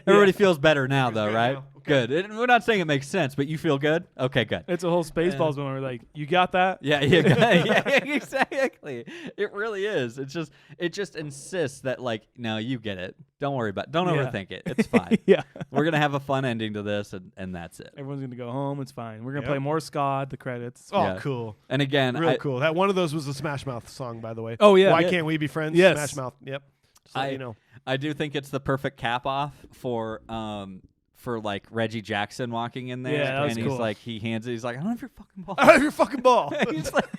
Everybody feels better now, though, good right? now. Okay. Good. We're not saying it makes sense, but you feel good? Okay, good. It's a whole Spaceballs moment where like, you got that? Yeah, yeah, exactly. It really is. It just insists that like, no, you get it. Don't worry about it. Don't Yeah. overthink it. It's fine. Yeah. We're gonna have a fun ending to this, and that's it. Everyone's gonna go home. It's fine. We're gonna Yep. play more ska at the credits. Oh, Yeah. cool. And again, Real cool. That one of those was a Smash Mouth song, by the way. Oh, yeah. Why Yeah. can't we be friends? Yes. Smash Mouth. Yep. Just let you know. I do think it's the perfect cap off for like Reggie Jackson walking in there, Yeah, that was and he's cool. like, he hands it. He's like, I don't have your fucking ball. I have your fucking ball. He's like-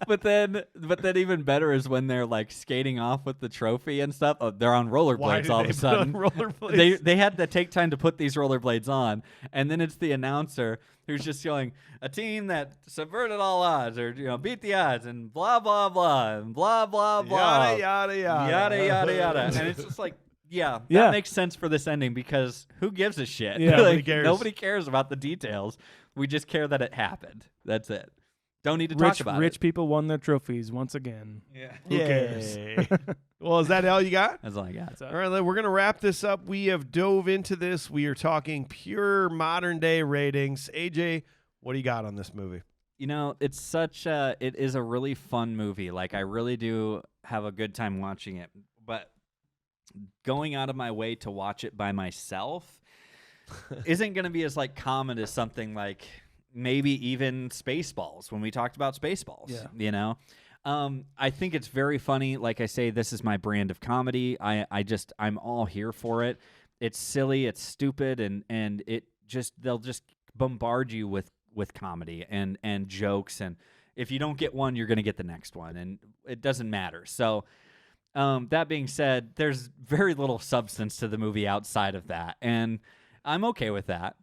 but then even better is when they're like skating off with the trophy and stuff. Oh, they're on Why rollerblades did all they of a put on sudden. rollerblades? They had to take time to put these rollerblades on, and then it's the announcer who's just yelling, a team that subverted all odds, or beat the odds, and blah blah blah, and blah blah blah, Yada, yada. yada yada yada, and it's just like. Yeah, Yeah. that makes sense for this ending because who gives a shit? Yeah. Nobody Like, cares. Nobody cares about the details. We just care that it happened. That's it. Don't need to talk about Rich it. people won their trophies once again. Yeah. Who cares? Well, is that all you got? That's all I got. All right, we're going to wrap this up. We have dove into this. We are talking pure modern day ratings. AJ, what do you got on this movie? It's such it is a really fun movie. Like, I really do have a good time watching it. but going out of my way to watch it by myself isn't going to be as like common as something like maybe even Spaceballs when we talked about Spaceballs. Yeah. You know, I think it's very funny. Like I say, this is my brand of comedy. I'm all here for it. It's silly, it's stupid, and they'll just bombard you with comedy and jokes, and if you don't get one, you're going to get the next one, and it doesn't matter. So that being said, there's very little substance to the movie outside of that, and I'm okay with that.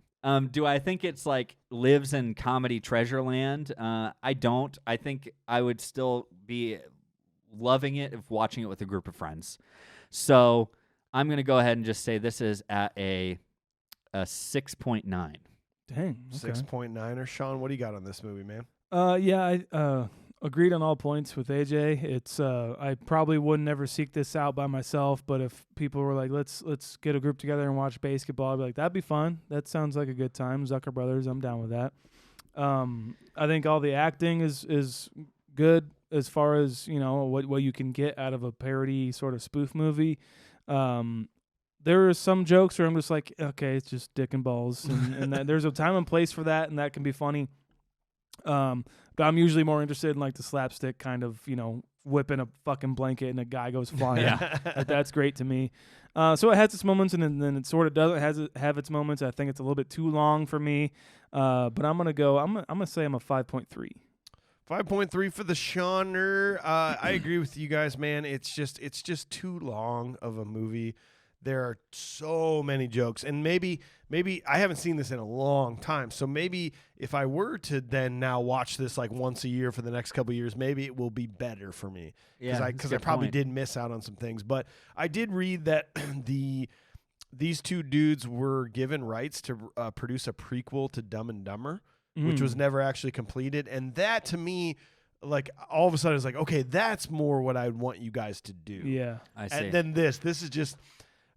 Do I think it's like lives in comedy treasure land? I don't. I think I would still be loving it if watching it with a group of friends. So I'm going to go ahead and just say this is at a 6.9. Dang. Okay. 6.9er. Sean, what do you got on this movie, man? Yeah, I agreed on all points with AJ. It's I probably would never seek this out by myself, but if people were like, let's get a group together and watch BASEketball, I'd be like, that'd be fun. That sounds like a good time. Zucker Brothers, I'm down with that. I think all the acting is good as far as, you know, what you can get out of a parody sort of spoof movie. There are some jokes where I'm just like, okay, it's just dick and balls, and that, there's a time and place for that, and that can be funny. But I'm usually more interested in like the slapstick kind of, you know, whipping a fucking blanket and a guy goes flying. Like, that's great to me. So it has its moments, and then it sort of doesn't have its moments. I think it's a little bit too long for me. But I'm gonna say I'm a 5.3. 5.3 for the Shawner. I agree with you guys, man. It's just too long of a movie. There are so many jokes, and maybe I haven't seen this in a long time. So maybe if I were to then now watch this like once a year for the next couple of years, maybe it will be better for me. Because I probably did miss out on some things. But I did read that these two dudes were given rights to produce a prequel to Dumb and Dumber, which was never actually completed. And that to me, like, all of a sudden, it's like, okay, that's more what I would want you guys to do. Yeah, I see. And then this is just,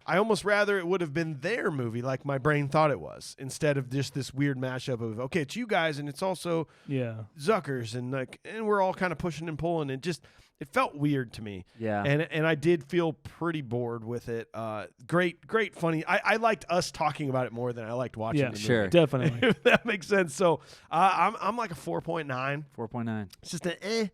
I almost rather it would have been their movie, like my brain thought it was, instead of just this weird mashup of, okay, it's you guys and it's also Zuckers, and we're all kind of pushing and pulling, and just it felt weird to me. Yeah. And I did feel pretty bored with it. Great, funny. I liked us talking about it more than I liked watching the movie. Sure. Definitely. If that makes sense. So I'm like a 4.9. 4.9. It's just an eh.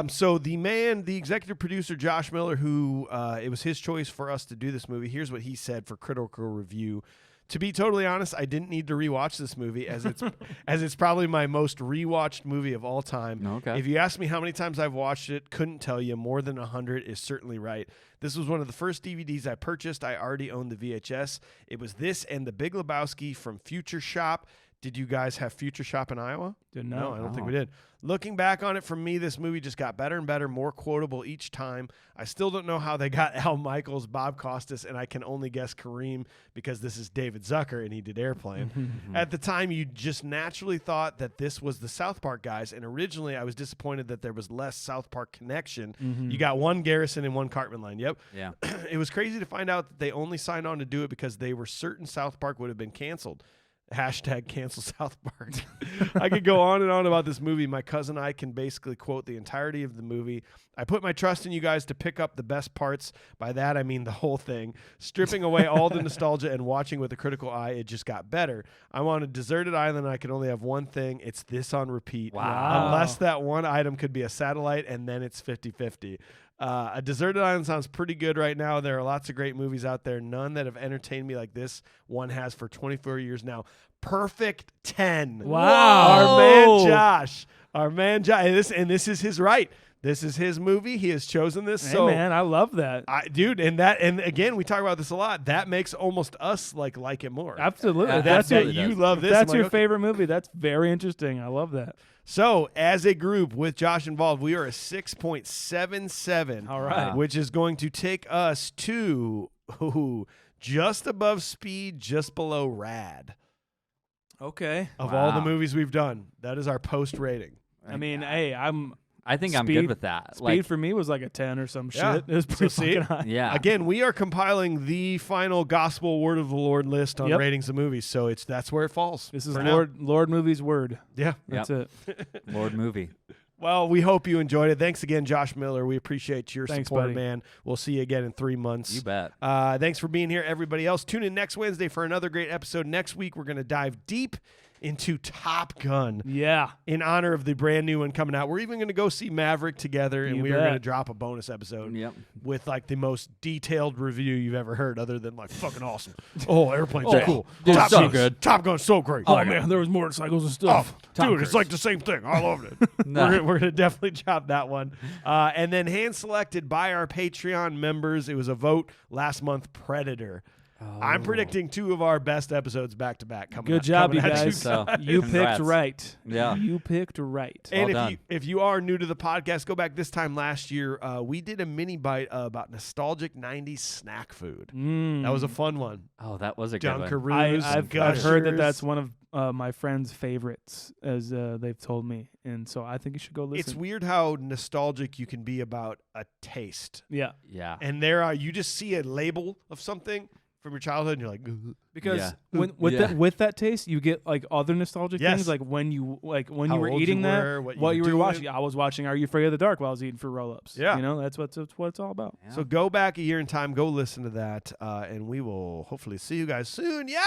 So the executive producer, Josh Miller, who it was his choice for us to do this movie, here's what he said for Critical Review. To be totally honest, I didn't need to rewatch this movie as it's probably my most rewatched movie of all time. Okay. If you ask me how many times I've watched it, couldn't tell you. More than 100 is certainly right. This was one of the first DVDs I purchased. I already owned the VHS. It was this and The Big Lebowski from Future Shop. Did you guys have Future Shop in Iowa? Didn't No, know. I don't think we did. Looking back on it, for me, this movie just got better and better, more quotable each time. I still don't know how they got Al Michaels, Bob Costas, and I can only guess Kareem because this is David Zucker and he did Airplane. At the time, you just naturally thought that this was the South Park guys, and originally I was disappointed that there was less South Park connection. You got one Garrison and one Cartman line. Yep. Yeah. It was crazy to find out that they only signed on to do it because they were certain South Park would have been canceled. Hashtag cancel South Park. I could go on and on about this movie. My cousin and I can basically quote the entirety of the movie. I put my trust in you guys to pick up the best parts. By that, I mean the whole thing. Stripping away all the nostalgia and watching with a critical eye, it just got better. I'm on a deserted island and I can only have one thing. It's this on repeat. Wow. Unless that one item could be a satellite, and then it's 50-50. A deserted island sounds pretty good right now. There are lots of great movies out there, none that have entertained me like this one has for 24 years now. Perfect 10. Wow. Our man Josh. And this is his right. This is his movie. He has chosen this. Hey, man, I love that. Dude, and again, we talk about this a lot. That makes almost us like it more. Absolutely. Yeah, That's absolutely you does. love this. That's I'm your like, okay. favorite movie. That's very interesting. I love that. So, as a group with Josh involved, we are a 6.77. All right. Which is going to take us to just above Speed, just below Rad. Okay. Of all the movies we've done, that is our post rating. I mean, hey, I think I'm Speed- good with that. Speed for me was like a 10 or some Yeah. shit. It was pretty So see? fucking high. Yeah. Again, we are compiling the final Gospel Word of the Lord list on Yep. ratings of movies, so that's where it falls. This is for now. Lord Movie's word. Yeah. That's it. Lord movie. Well, we hope you enjoyed it. Thanks again, Josh Miller. We appreciate your Thanks, support, buddy. man. We'll see you again in 3 months. You bet. Thanks for being here, everybody else. Tune in next Wednesday for another great episode. Next week, we're going to dive deep into Top Gun Yeah. in honor of the brand new one coming out. We're even going to go see Maverick together, and You we are going to bet. drop a bonus episode Yep. with like the most detailed review you've ever heard, other than like fucking awesome. Oh, airplanes are Oh, cool. dude, Top so Gun's good. Top Gun's so great. Oh, man, there was motorcycles and Oh, stuff. Tom dude, it's Cruise. like the same thing. I loved it. Nah. We're gonna definitely drop that one. And then hand selected by our Patreon members. It was a vote last month. Predator. I'm predicting 2 of our best episodes back to back coming. Good job, you coming at guys. So, You congrats. picked right. Yeah. You picked right. And Well if done. if you are new to the podcast, go back this time last year. We did a mini bite about nostalgic 90s snack food. That was a fun one. Oh, that was a good one. Dunkaroos, I've heard that Gushers. that's one of my friend's favorites, as they've told me. And so I think you should go listen. It's weird how nostalgic you can be about a taste. Yeah. Yeah. And you just see a label of something from your childhood, and you're like, "Ugh." Because Yeah. when with Yeah. with that taste, you get like other nostalgic Yes. things, like when you How were old eating you that, were, what you what were you were doing. watching. I was watching Are You Afraid of the Dark while I was eating for roll-ups. Yeah. You know, that's what it's all about. Yeah. So go back a year in time, go listen to that, and we will hopefully see you guys soon. Yeah.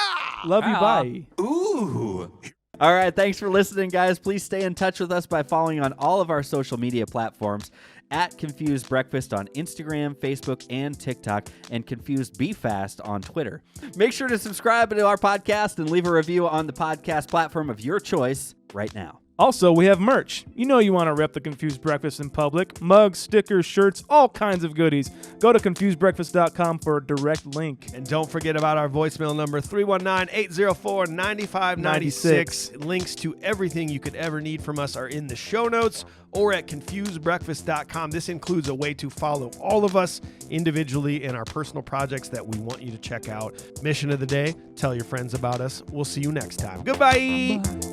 Love you. Ah. Bye. Ooh. All right, thanks for listening, guys. Please stay in touch with us by following on all of our social media platforms at Confused Breakfast on Instagram, Facebook, and TikTok, and Confused Be Fast on Twitter. Make sure to subscribe to our podcast and leave a review on the podcast platform of your choice right now. Also, we have merch. You know you want to rep the Confused Breakfast in public. Mugs, stickers, shirts, all kinds of goodies. Go to confusedbreakfast.com for a direct link. And don't forget about our voicemail number, 319-804-9596. Links to everything you could ever need from us are in the show notes or at confusedbreakfast.com. This includes a way to follow all of us individually in our personal projects that we want you to check out. Mission of the day, tell your friends about us. We'll see you next time. Goodbye. Bye.